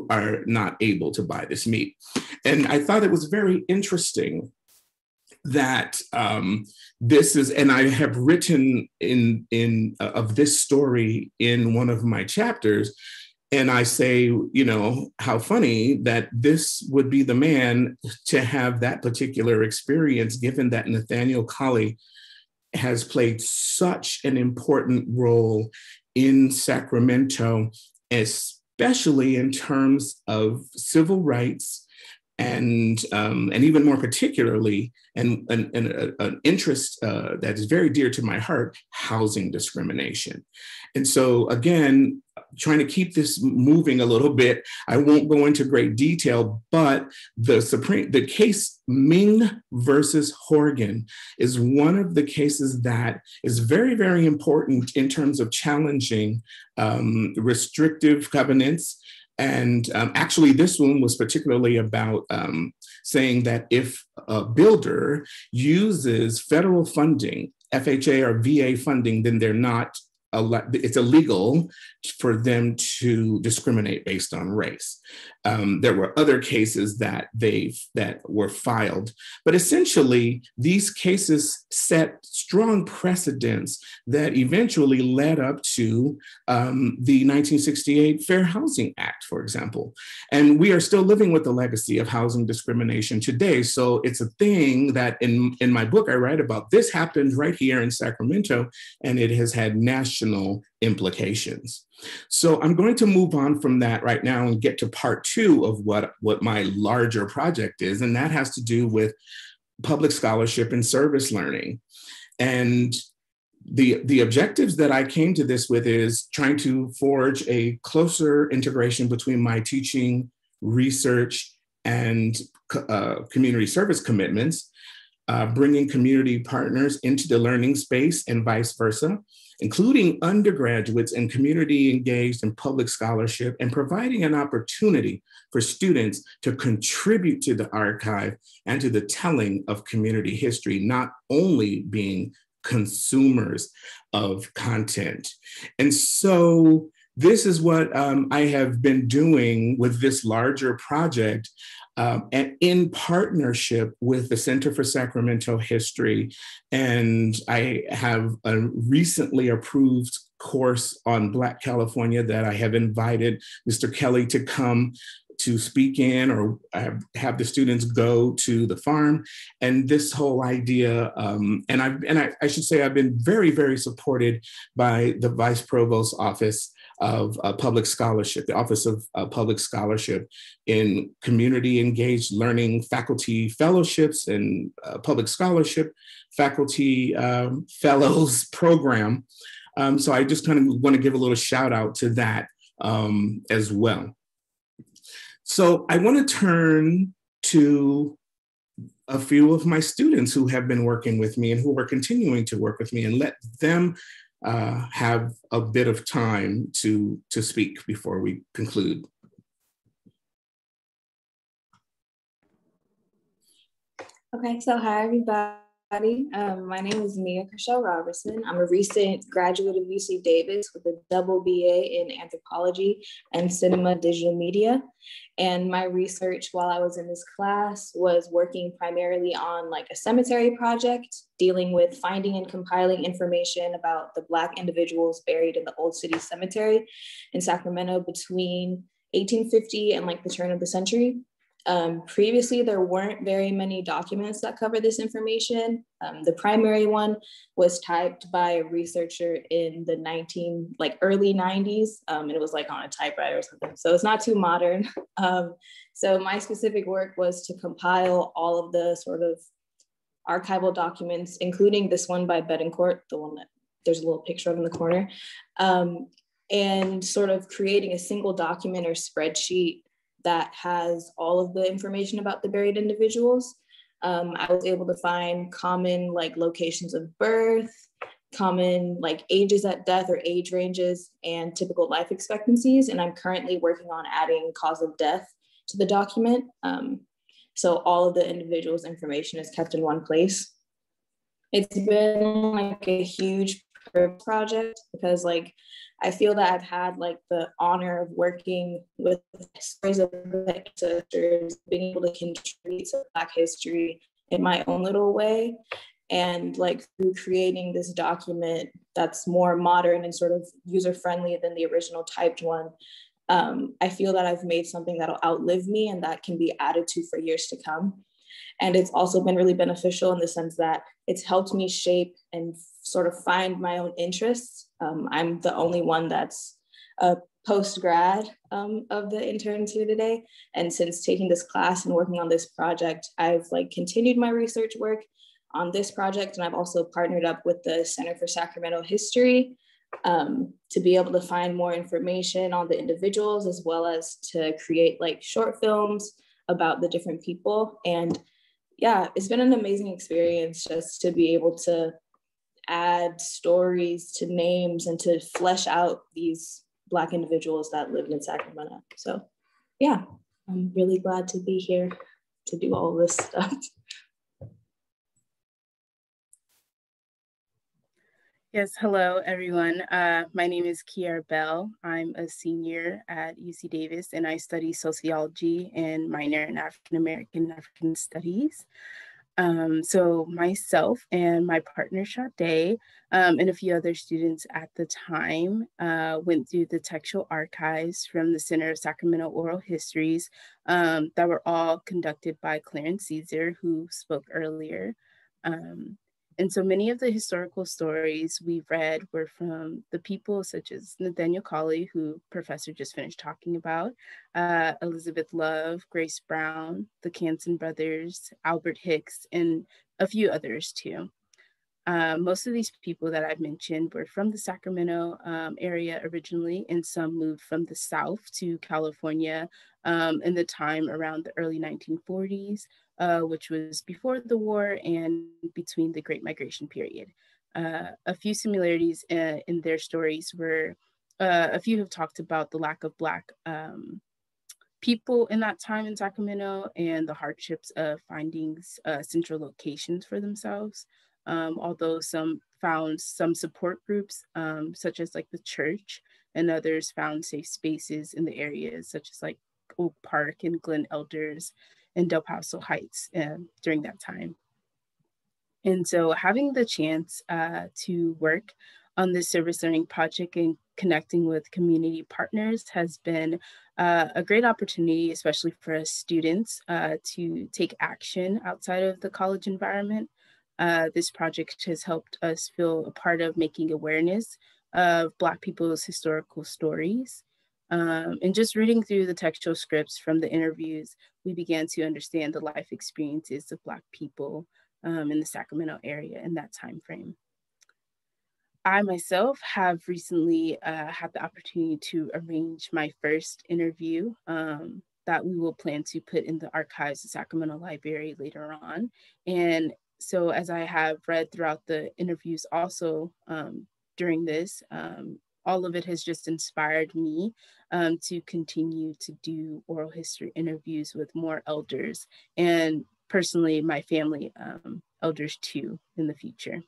Speaker 2: are not able to buy this meat. And I thought it was very interesting that this is, and I have written of this story in one of my chapters, and I say, you know, how funny that this would be the man to have that particular experience, given that Nathaniel Colley has played such an important role in Sacramento, especially in terms of civil rights and even more particularly, and an interest that is very dear to my heart, housing discrimination. And so again, trying to keep this moving a little bit, I won't go into great detail, but the case Ming versus Horgan is one of the cases that is very, very important in terms of challenging restrictive covenants. And actually, this one was particularly about saying that if a builder uses federal funding, FHA or VA funding, then it's illegal for them to discriminate based on race. There were other cases that were filed, but essentially these cases set strong precedents that eventually led up to the 1968 Fair Housing Act, for example. And we are still living with the legacy of housing discrimination today. So it's a thing that in my book I write about. This happened right here in Sacramento, and it has had national implications. So I'm going to move on from that right now and get to part two of what my larger project is, and that has to do with public scholarship and service learning. And the objectives that I came to this with is trying to forge a closer integration between my teaching, research, and community service commitments, bringing community partners into the learning space and vice versa, including undergraduates and community engaged in public scholarship, and providing an opportunity for students to contribute to the archive and to the telling of community history, not only being consumers of content. And so this is what I have been doing with this larger project, and in partnership with the Center for Sacramento History. And I have a recently approved course on Black California that I have invited Mr. Kelly to come to speak in, or have the students go to the farm. And this whole idea, I should say I've been very, very supported by the Vice Provost's Office of Public Scholarship, the Office of Public Scholarship, in community engaged learning faculty fellowships and public scholarship faculty fellows program. So I just kind of want to give a little shout out to that as well. So I want to turn to a few of my students who have been working with me and who are continuing to work with me, and let them have a bit of time to speak before we conclude.
Speaker 13: Okay, so hi everybody. My name is Mia Kershaw Robertson. I'm a recent graduate of UC Davis with a double BA in anthropology and cinema digital media. And my research while I was in this class was working primarily on like a cemetery project, dealing with finding and compiling information about the Black individuals buried in the Old City Cemetery in Sacramento between 1850 and like the turn of the century. Previously, there weren't very many documents that cover this information. The primary one was typed by a researcher in the early 90s, and it was like on a typewriter or something. So it's not too modern. So my specific work was to compile all of the sort of archival documents, including this one by Betancourt, the one that there's a little picture of in the corner. and sort of creating a single document or spreadsheet that has all of the information about the buried individuals. I was able to find common like locations of birth, common like ages at death or age ranges, and typical life expectancies. And I'm currently working on adding cause of death to the document. So all of the individuals' information is kept in one place. It's been like a huge project because like I feel that I've had like the honor of working with stories of the ancestors, being able to contribute to Black history in my own little way. And like through creating this document that's more modern and sort of user-friendly than the original typed one, I feel that I've made something that'll outlive me and that can be added to for years to come. And it's also been really beneficial in the sense that it's helped me shape and sort of find my own interests. I'm the only one that's a post-grad of the interns here today. And since taking this class and working on this project, I've like continued my research work on this project. And I've also partnered up with the Center for Sacramento History to be able to find more information on the individuals, as well as to create like short films about the different people. And yeah, it's been an amazing experience just to be able to add stories to names and to flesh out these Black individuals that lived in Sacramento. So yeah, I'm really glad to be here to do all this stuff.
Speaker 14: Yes, hello everyone. My name is Kiara Bell. I'm a senior at UC Davis and I study sociology and minor in African Studies. So myself and my partner Sade and a few other students at the time went through the textual archives from the Center of Sacramento Oral Histories that were all conducted by Clarence Caesar, who spoke earlier. And so many of the historical stories we've read were from the people such as Nathaniel Colley, who Professor just finished talking about, Elizabeth Love, Grace Brown, the Canson brothers, Albert Hicks, and a few others too. Most of these people that I've mentioned were from the Sacramento area originally, and some moved from the South to California in the time around the early 1940s. Which was before the war and between the Great Migration period. A few similarities in their stories were, a few have talked about the lack of Black people in that time in Sacramento and the hardships of finding central locations for themselves. Although some found some support groups, such as like the church, and others found safe spaces in the areas such as like Oak Park and Glen Elders in Del Paso Heights during that time. And so having the chance to work on this service learning project and connecting with community partners has been a great opportunity, especially for us students to take action outside of the college environment. This project has helped us feel a part of making awareness of Black people's historical stories. And just reading through the textual scripts from the interviews, we began to understand the life experiences of Black people in the Sacramento area in that time frame. I myself have recently had the opportunity to arrange my first interview that we will plan to put in the archives of Sacramento Library later on. And so as I have read throughout the interviews also during this, all of it has just inspired me to continue to do oral history interviews with more elders and personally my family elders too in the future.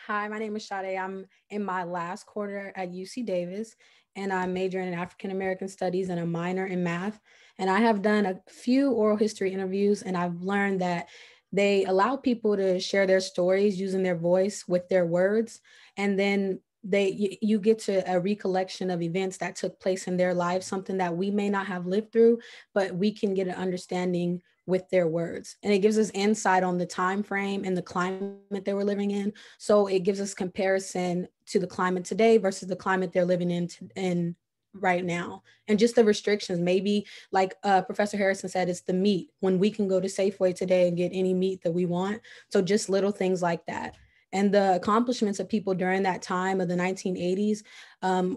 Speaker 15: Hi, my name is Sade. I'm in my last quarter at UC Davis and I'm majoring in African American Studies and a minor in math. And I have done a few oral history interviews and I've learned that they allow people to share their stories using their voice with their words. And then you get to a recollection of events that took place in their lives, something that we may not have lived through, but we can get an understanding with their words. And it gives us insight on the time frame and the climate they were living in. So it gives us comparison to the climate today versus the climate they're living in right now. And just the restrictions, maybe like Professor Harrison said, it's the meat, when we can go to Safeway today and get any meat that we want. So just little things like that. And the accomplishments of people during that time of the 1980s,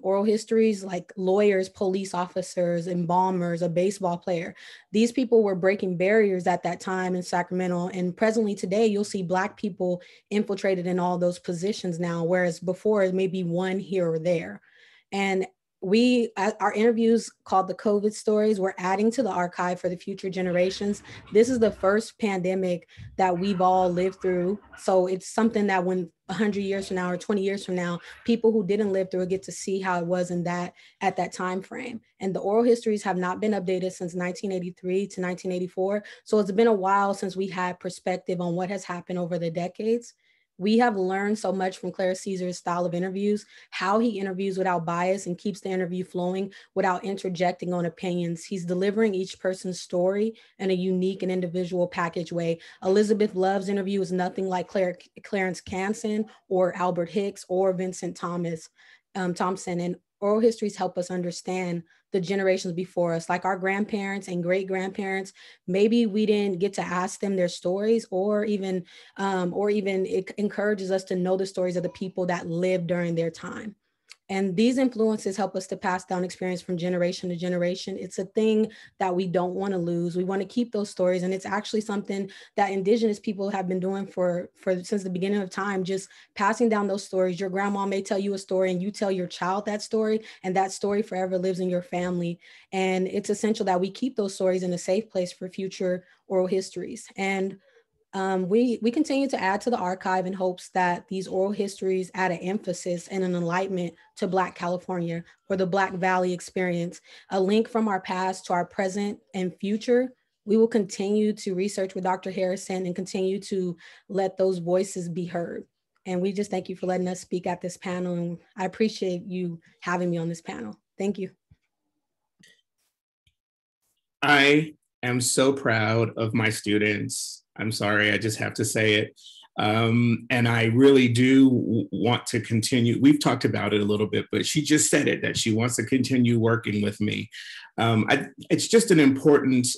Speaker 15: oral histories like lawyers, police officers, embalmers, a baseball player. These people were breaking barriers at that time in Sacramento. And presently today, you'll see Black people infiltrated in all those positions now, whereas before it may be one here or there. And our interviews called the COVID stories, we're adding to the archive for the future generations. This is the first pandemic that we've all lived through. So it's something that when 100 years from now or 20 years from now, people who didn't live through it get to see how it was at that time frame. And the oral histories have not been updated since 1983 to 1984. So it's been a while since we had perspective on what has happened over the decades. We have learned so much from Clarence Caesar's style of interviews, how he interviews without bias and keeps the interview flowing without interjecting on opinions. He's delivering each person's story in a unique and individual package way. Elizabeth Love's interview is nothing like Clarence Canson or Albert Hicks or Vincent Thompson. And oral histories help us understand the generations before us, like our grandparents and great grandparents. Maybe we didn't get to ask them their stories, or even it encourages us to know the stories of the people that lived during their time. And these influences help us to pass down experience from generation to generation. It's a thing that we don't want to lose. We want to keep those stories. And it's actually something that Indigenous people have been doing for since the beginning of time, just passing down those stories. Your grandma may tell you a story and you tell your child that story, and that story forever lives in your family. And it's essential that we keep those stories in a safe place for future oral histories. And we continue to add to the archive in hopes that these oral histories add an emphasis and an enlightenment to Black California or the Black Valley experience, a link from our past to our present and future. We will continue to research with Dr. Harrison and continue to let those voices be heard. And we just thank you for letting us speak at this panel. And I appreciate you having me on this panel. Thank you.
Speaker 2: I am so proud of my students. I'm sorry, I just have to say it. And I really do want to continue. We've talked about it a little bit, but she just said it, that she wants to continue working with me. It's just an important,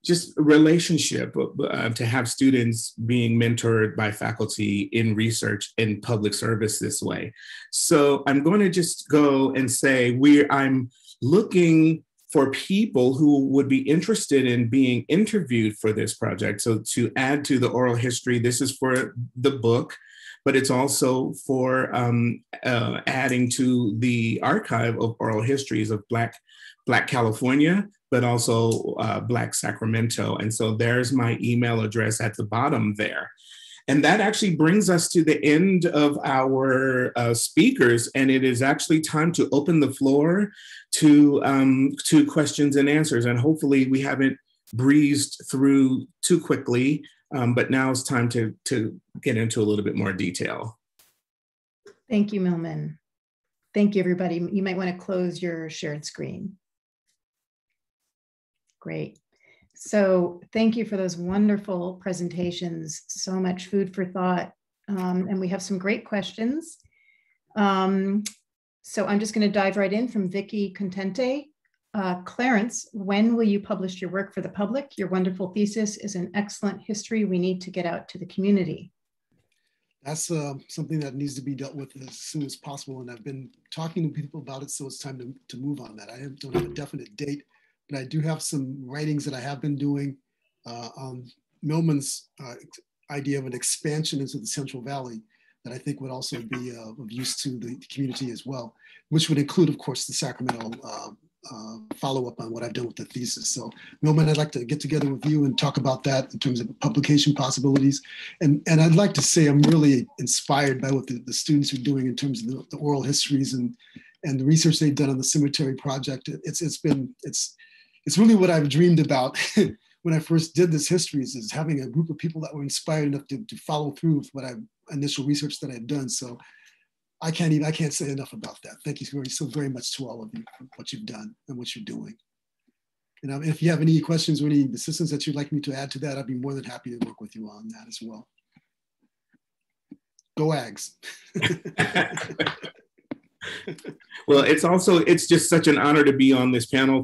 Speaker 2: just relationship to have students being mentored by faculty in research and public service this way. So I'm going to just go and say I'm looking for people who would be interested in being interviewed for this project. So to add to the oral history, this is for the book, but it's also for adding to the archive of oral histories of Black California, but also Black Sacramento. And so there's my email address at the bottom there. And that actually brings us to the end of our speakers. And it is actually time to open the floor to questions and answers. And hopefully we haven't breezed through too quickly, but now it's time to get into a little bit more detail.
Speaker 1: Thank you, Milmon. Thank you, everybody. You might want to close your shared screen. Great. So thank you for those wonderful presentations, so much food for thought. And we have some great questions. So I'm just going to dive right in from Vicky Contente. Clarence, when will you publish your work for the public? Your wonderful thesis is an excellent history we need to get out to the community.
Speaker 3: That's something that needs to be dealt with as soon as possible. And I've been talking to people about it, so it's time to move on that. I don't have a definite date, but I do have some writings that I have been doing on Milmon's idea of an expansion into the Central Valley that I think would also be of use to the community as well, which would include, of course, the Sacramento follow-up on what I've done with the thesis. So Milmon, I'd like to get together with you and talk about that in terms of publication possibilities. And I'd like to say I'm really inspired by what the students are doing in terms of the oral histories and the research they've done on the cemetery project. It's really what I've dreamed about when I first did this histories, is having a group of people that were inspired enough to follow through with what initial research that I've done. So I can't say enough about that. Thank you so very much to all of you for what you've done and what you're doing. And if you have any questions or any assistance that you'd like me to add to that, I'd be more than happy to work with you on that as well. Go Ags.
Speaker 2: Well, it's just such an honor to be on this panel,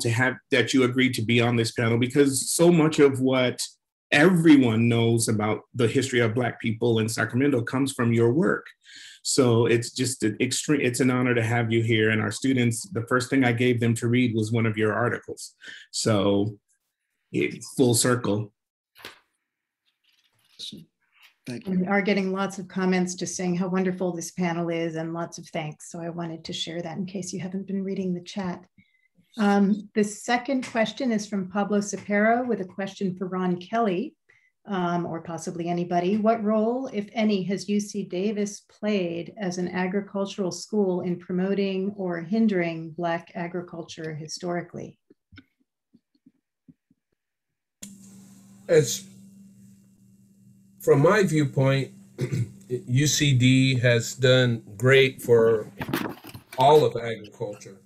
Speaker 2: that you agreed to be on this panel, because so much of what everyone knows about the history of Black people in Sacramento comes from your work. So it's just it's an honor to have you here. And our students, the first thing I gave them to read was one of your articles. So full circle.
Speaker 3: Thank you.
Speaker 1: We are getting lots of comments just saying how wonderful this panel is and lots of thanks. So I wanted to share that in case you haven't been reading the chat. The second question is from Pablo Cepero with a question for Ron Kelly, or possibly anybody. What role, if any, has UC Davis played as an agricultural school in promoting or hindering Black agriculture historically?
Speaker 12: From my viewpoint, UCD has done great for all of agriculture,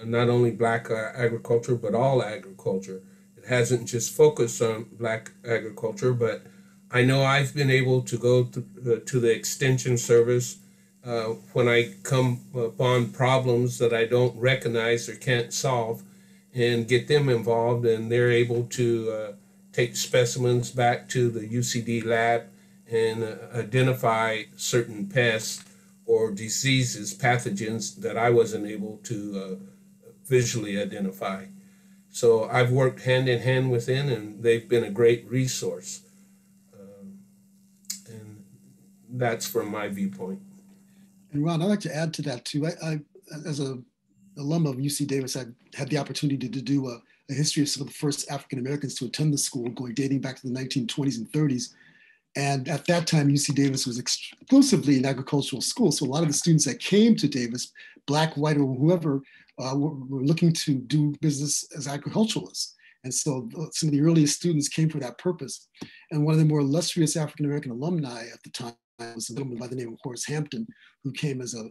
Speaker 12: not only Black agriculture, but all agriculture. It hasn't just focused on Black agriculture, but I know I've been able to go to the Extension Service when I come upon problems that I don't recognize or can't solve, and get them involved, and they're able to take specimens back to the UCD lab and identify certain pests or diseases, pathogens that I wasn't able to visually identify. So I've worked hand in hand with them, and they've been a great resource. And that's from my viewpoint.
Speaker 3: And Ron, I'd like to add to that too. I as an alum of UC Davis, I had the opportunity to do a history of some of the first African Americans to attend the school, dating back to the 1920s and 30s. And at that time, UC Davis was exclusively an agricultural school. So a lot of the students that came to Davis, Black, white, or whoever, were looking to do business as agriculturalists. And so some of the earliest students came for that purpose. And one of the more illustrious African American alumni at the time was a gentleman by the name of Horace Hampton, who came as a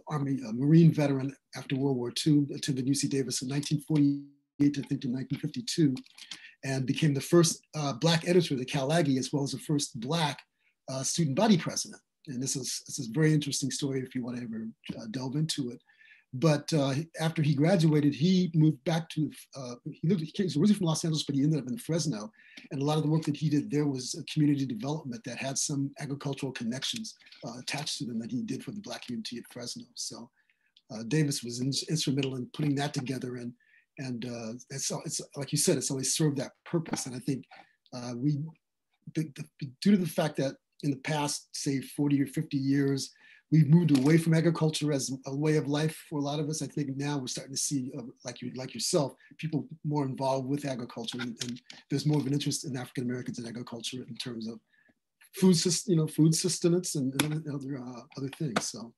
Speaker 3: Marine veteran after World War II, attended UC Davis in 1948. I think in 1952, and became the first Black editor of the Cal Aggie, as well as the first Black student body president. And this is a very interesting story if you want to ever delve into it. But after he graduated, he moved back to, he was originally from Los Angeles, but he ended up in Fresno. And a lot of the work that he did there was community development that had some agricultural connections attached to them that he did for the Black community at Fresno. So Davis was instrumental in putting that together. And it's like you said, it's always served that purpose. And I think due to the fact that in the past, say 40 or 50 years, we've moved away from agriculture as a way of life for a lot of us. I think now we're starting to see, like yourself, people more involved with agriculture, and there's more of an interest in African Americans in agriculture in terms of food sustenance and other things. So,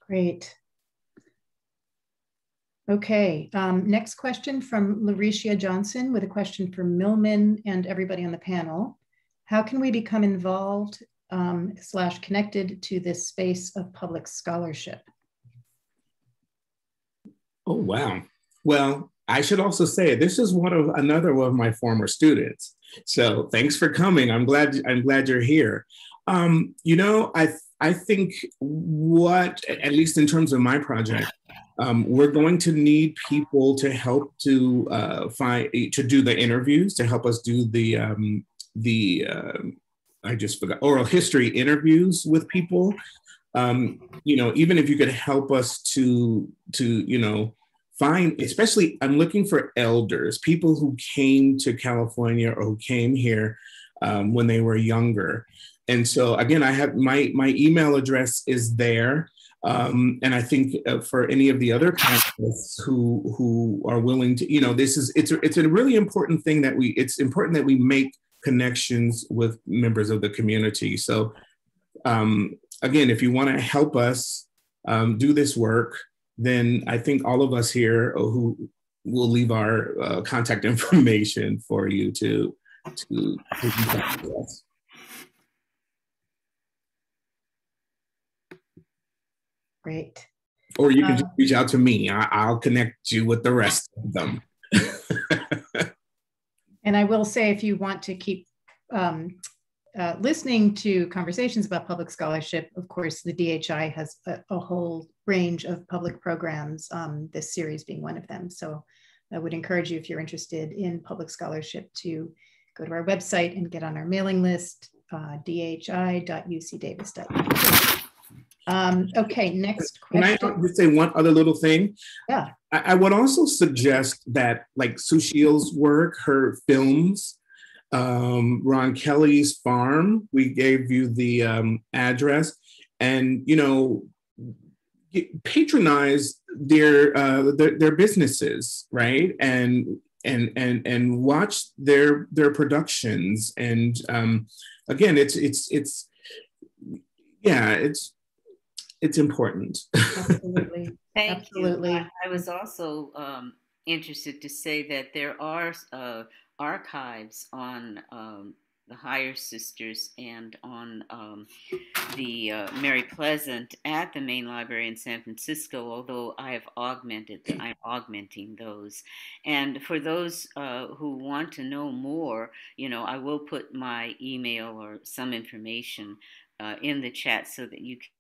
Speaker 1: great. Okay, next question from Lauricia Johnson with a question for Milmon and everybody on the panel. How can we become involved / connected to this space of public scholarship?
Speaker 2: Oh, wow. Well, I should also say this is another one of my former students. So thanks for coming. I'm glad you're here. You know, I think at least in terms of my project, we're going to need people to help to do the interviews, to help us do I just forgot, oral history interviews with people. You know, even if you could help us to find, especially I'm looking for elders, people who came to California or who came here when they were younger. And so again, I have my email address is there. And I think for any of the other panelists who are willing to, it's a really important thing that it's important that we make connections with members of the community. So again, if you want to help us do this work, then I think all of us here who will leave our contact information for you to contact us.
Speaker 1: Great.
Speaker 2: Or you can just reach out to me. I'll connect you with the rest of them.
Speaker 1: And I will say, if you want to keep listening to conversations about public scholarship, of course, the DHI has a whole range of public programs, this series being one of them. So I would encourage you, if you're interested in public scholarship, to go to our website and get on our mailing list, dhi.ucdavis.edu. Okay, next question.
Speaker 2: Can I just say one other little thing?
Speaker 1: Yeah.
Speaker 2: I would also suggest that, like Sushil's work, her films, Ron Kelly's farm, we gave you the address, and patronize their businesses, right? And watch their productions. And again, it's important.
Speaker 1: Absolutely.
Speaker 4: Thank
Speaker 1: Absolutely.
Speaker 4: you. I was also interested to say that there are archives on the Higher Sisters and on the Mary Pleasant at the main library in San Francisco, although I'm augmenting those. And for those who want to know more, I will put my email or some information in the chat so that you can.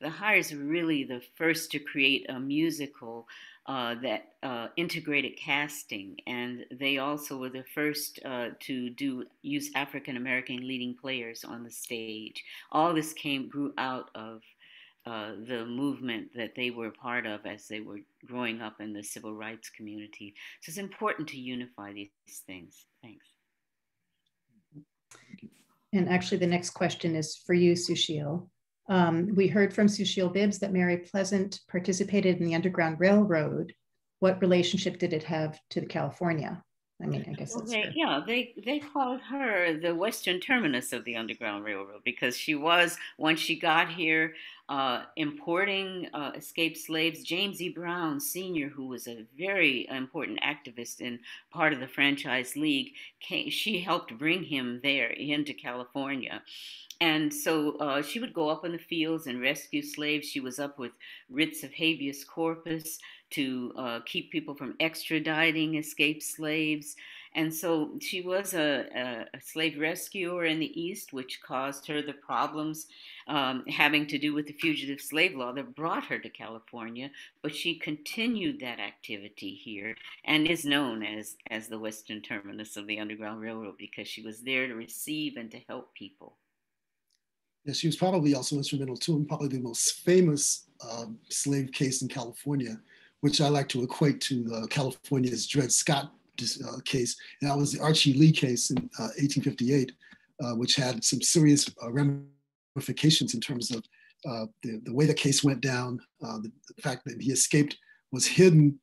Speaker 4: The Hires were really the first to create a musical that integrated casting, and they also were the first to use African American leading players on the stage. All this grew out of the movement that they were part of as they were growing up in the civil rights community. So it's important to unify these things. Thanks.
Speaker 1: And actually, the next question is for you, Sushil. We heard from Sushil Bibbs that Mary Pleasant participated in the Underground Railroad. What relationship did it have to the California? I mean, I guess that's
Speaker 4: they called her the Western Terminus of the Underground Railroad because she was, once she got here, importing escaped slaves. James E. Brown Sr., who was a very important activist in part of the Franchise League, she helped bring him there into California. And so she would go up in the fields and rescue slaves. She was up with writs of habeas corpus to keep people from extraditing escaped slaves. And so she was a slave rescuer in the East, which caused her the problems having to do with the fugitive slave law that brought her to California. But she continued that activity here and is known as the Western Terminus of the Underground Railroad because she was there to receive and to help people.
Speaker 3: Yeah, she was probably also instrumental too, and probably the most famous slave case in California, which I like to equate to California's Dred Scott case. And that was the Archie Lee case in 1858, which had some serious ramifications in terms of the way the case went down. The fact that he escaped, was hidden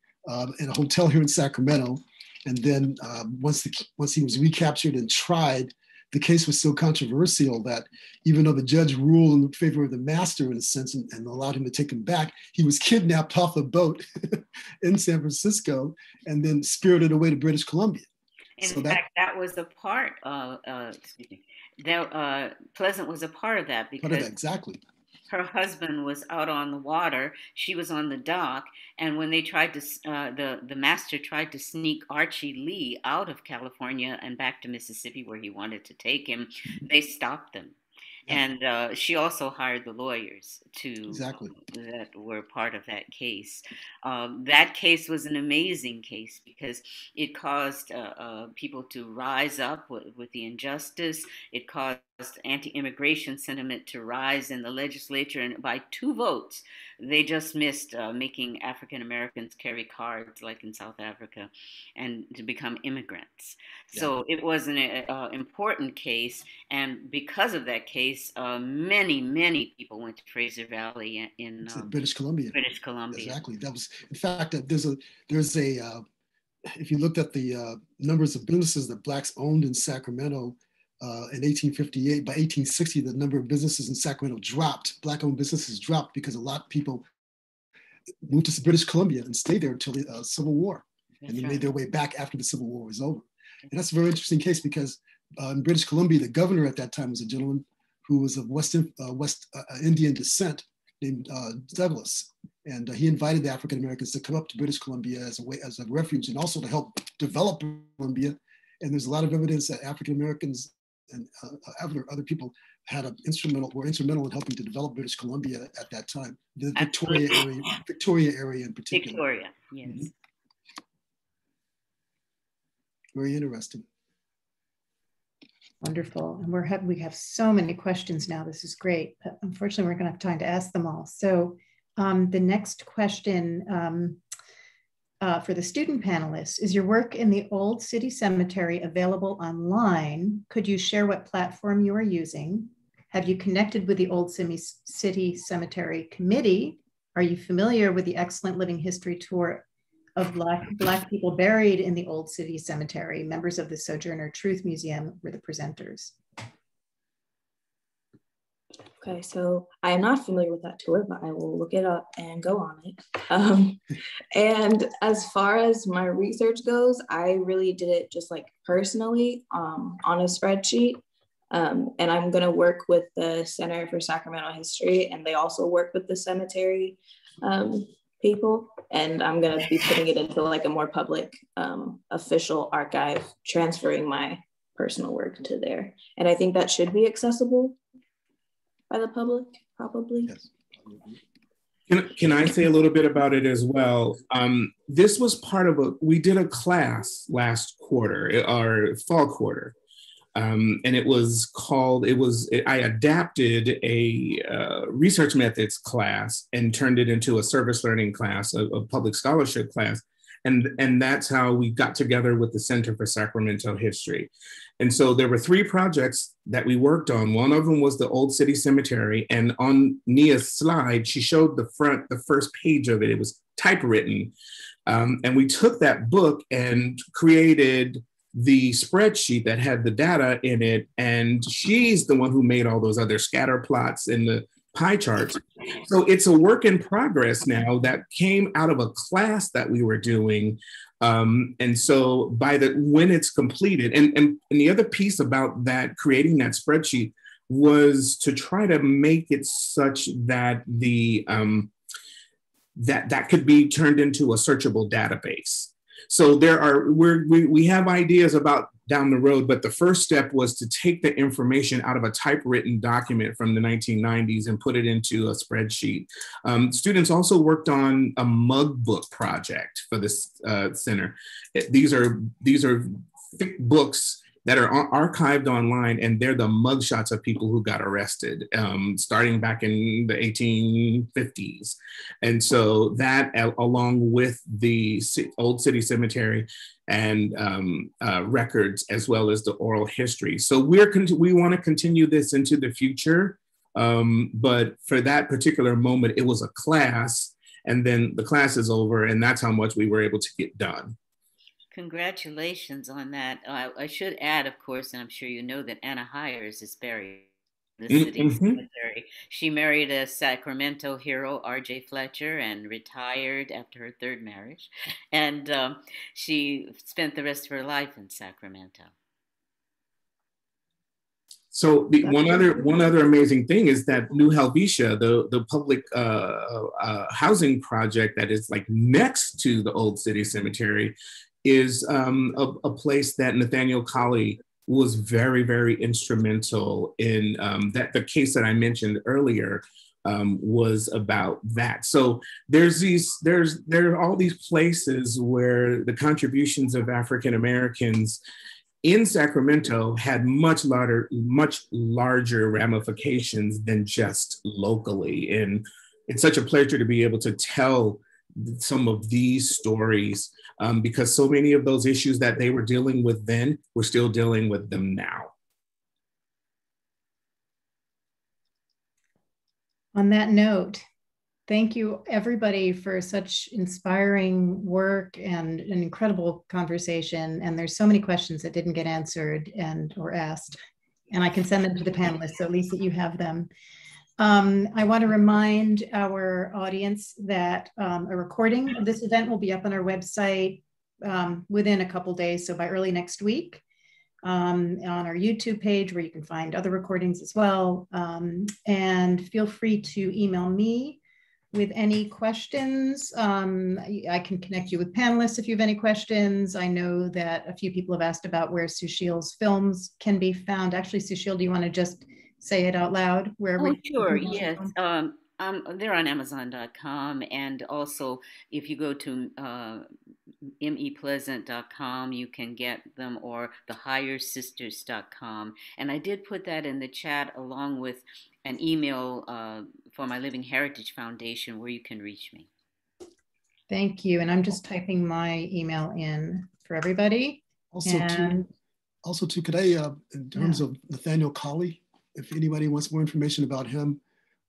Speaker 3: in a hotel here in Sacramento. And then once he was recaptured and tried, the case was so controversial that even though the judge ruled in favor of the master in a sense and allowed him to take him back, he was kidnapped off a boat in San Francisco and then spirited away to British Columbia.
Speaker 4: In fact, that was a part of, Pleasant was a part of that because
Speaker 3: exactly.
Speaker 4: Her husband was out on the water. She was on the dock. And when they tried to, the master tried to sneak Archie Lee out of California and back to Mississippi where he wanted to take him, they stopped them. And she also hired the lawyers that were part of that case. That case was an amazing case because it caused people to rise up with the injustice. It caused anti-immigration sentiment to rise in the legislature, and by 2 votes, they just missed making African Americans carry cards like in South Africa and to become immigrants. So it was an important case, and because of that case, many people went to Fraser Valley in
Speaker 3: British Columbia. Exactly. That was, in fact, there's a if you looked at the numbers of businesses that Blacks owned in Sacramento in 1858, by 1860, the number of businesses in Sacramento dropped. Black-owned businesses dropped because a lot of people moved to British Columbia and stayed there until the Civil War. And they made their way back after the Civil War was over. And that's a very interesting case because in British Columbia, the governor at that time was a gentleman who was of West Indian descent named Douglas. And he invited the African Americans to come up to British Columbia as a refuge and also to help develop Columbia. And there's a lot of evidence that African Americans and other people were instrumental in helping to develop British Columbia at that time. The Victoria area in particular.
Speaker 4: Victoria, yes. Mm-hmm.
Speaker 3: Very interesting.
Speaker 1: Wonderful. And we have so many questions now. This is great, but unfortunately we're gonna have time to ask them all. So the next question for the student panelists, is your work in the Old City Cemetery available online? Could you share what platform you are using? Have you connected with the Old City Cemetery Committee? Are you familiar with the excellent living history tour of Black people buried in the Old City Cemetery? Members of the Sojourner Truth Museum were the presenters.
Speaker 13: Okay, so I am not familiar with that tour, but I will look it up and go on it. And as far as my research goes, I really did it just like personally on a spreadsheet. And I'm gonna work with the Center for Sacramento History, and they also work with the cemetery people. And I'm gonna be putting it into like a more public official archive, transferring my personal work to there. And I think that should be accessible by the public, probably.
Speaker 3: Yes.
Speaker 2: Can I say a little bit about it as well? This was part of we did a class last quarter, our fall quarter. And it was called, I adapted a research methods class and turned it into a service learning class, a public scholarship class. And that's how we got together with the Center for Sacramento History. And so there were 3 projects that we worked on. One of them was the Old City Cemetery. And on Nia's slide, she showed the first page of it. It was typewritten. And we took that book and created the spreadsheet that had the data in it. And she's the one who made all those other scatter plots and the pie charts. So it's a work in progress now that came out of a class that we were doing. And so when it's completed, and the other piece about that, creating that spreadsheet, was to try to make it such that that could be turned into a searchable database. So we have ideas about down the road, but the first step was to take the information out of a typewritten document from the 1990s and put it into a spreadsheet. Students also worked on a mug book project for this center. These are thick books that are archived online, and they're the mugshots of people who got arrested, starting back in the 1850s. And so that, along with the Old City Cemetery and records, as well as the oral history. So we want to continue this into the future, but for that particular moment, it was a class, and then the class is over, and that's how much we were able to get done.
Speaker 4: Congratulations on that. I should add, of course, and I'm sure you know, that Anna Hires is buried in the city cemetery. She married a Sacramento hero, R.J. Fletcher, and retired after her 3rd marriage. And she spent the rest of her life in Sacramento.
Speaker 2: So one other amazing thing is that New Helvetia, the public housing project that is like next to the Old City Cemetery, is a place that Nathaniel Colley was very, very instrumental in. That the case that I mentioned earlier was about that. So there are all these places where the contributions of African Americans in Sacramento had much larger ramifications than just locally. And it's such a pleasure to be able to tell some of these stories, because so many of those issues that they were dealing with then, we're still dealing with them now.
Speaker 1: On that note, thank you everybody for such inspiring work and an incredible conversation. And there's so many questions that didn't get answered or asked, and I can send them to the panelists, so at least that you have them. I want to remind our audience that a recording of this event will be up on our website within a couple days, so by early next week, on our YouTube page, where you can find other recordings as well. And feel free to email me with any questions. I can connect you with panelists if you have any questions. I know that a few people have asked about where Sushil's films can be found. Actually, Sushil, do you want to just say it out loud?
Speaker 4: Sure, yes. They're on Amazon.com, and also if you go to mepleasant.com. You can get them, or thehighersisters.com. And I did put that in the chat along with an email for my Living Heritage Foundation where you can reach me.
Speaker 1: Thank you. And I'm just typing my email in for everybody.
Speaker 3: Also, could I, in terms of Nathaniel Colley, if anybody wants more information about him,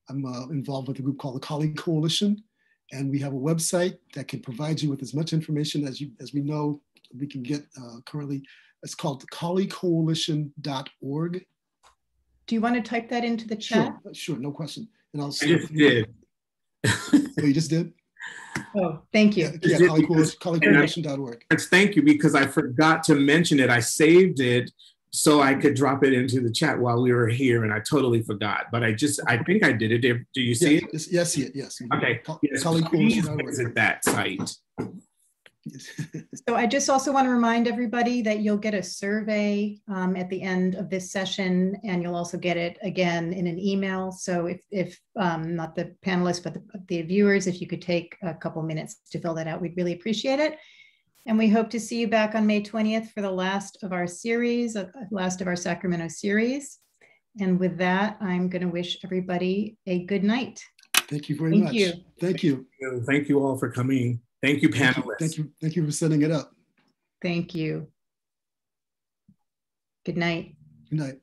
Speaker 3: I'm involved with a group called the Colley Coalition, and we have a website that can provide you with as much information as we know we can get currently. It's called colleycoalition.org.
Speaker 1: Do you want to type that into the chat?
Speaker 3: Sure, no question. And
Speaker 2: I just did.
Speaker 3: Oh, you just did?
Speaker 1: Oh, thank you.
Speaker 3: Yeah, colleycoalition.org.
Speaker 2: Thank you, because I forgot to mention it. I saved it so I could drop it into the chat while we were here, and I totally forgot. But I think I did it. Do you see it?
Speaker 3: Yes, see it. Yes.
Speaker 2: Okay. Yes, please visit that site.
Speaker 1: So I just also want to remind everybody that you'll get a survey at the end of this session, and you'll also get it again in an email. So if not the panelists, but the viewers, if you could take a couple minutes to fill that out, we'd really appreciate it. And we hope to see you back on May 20th for the last of our series, last of our Sacramento series. And with that, I'm going to wish everybody a good night.
Speaker 3: Thank you very much. Thank you.
Speaker 2: Thank you all for coming. Thank you, panelists.
Speaker 3: Thank you for setting it up.
Speaker 1: Thank you. Good night.
Speaker 3: Good night.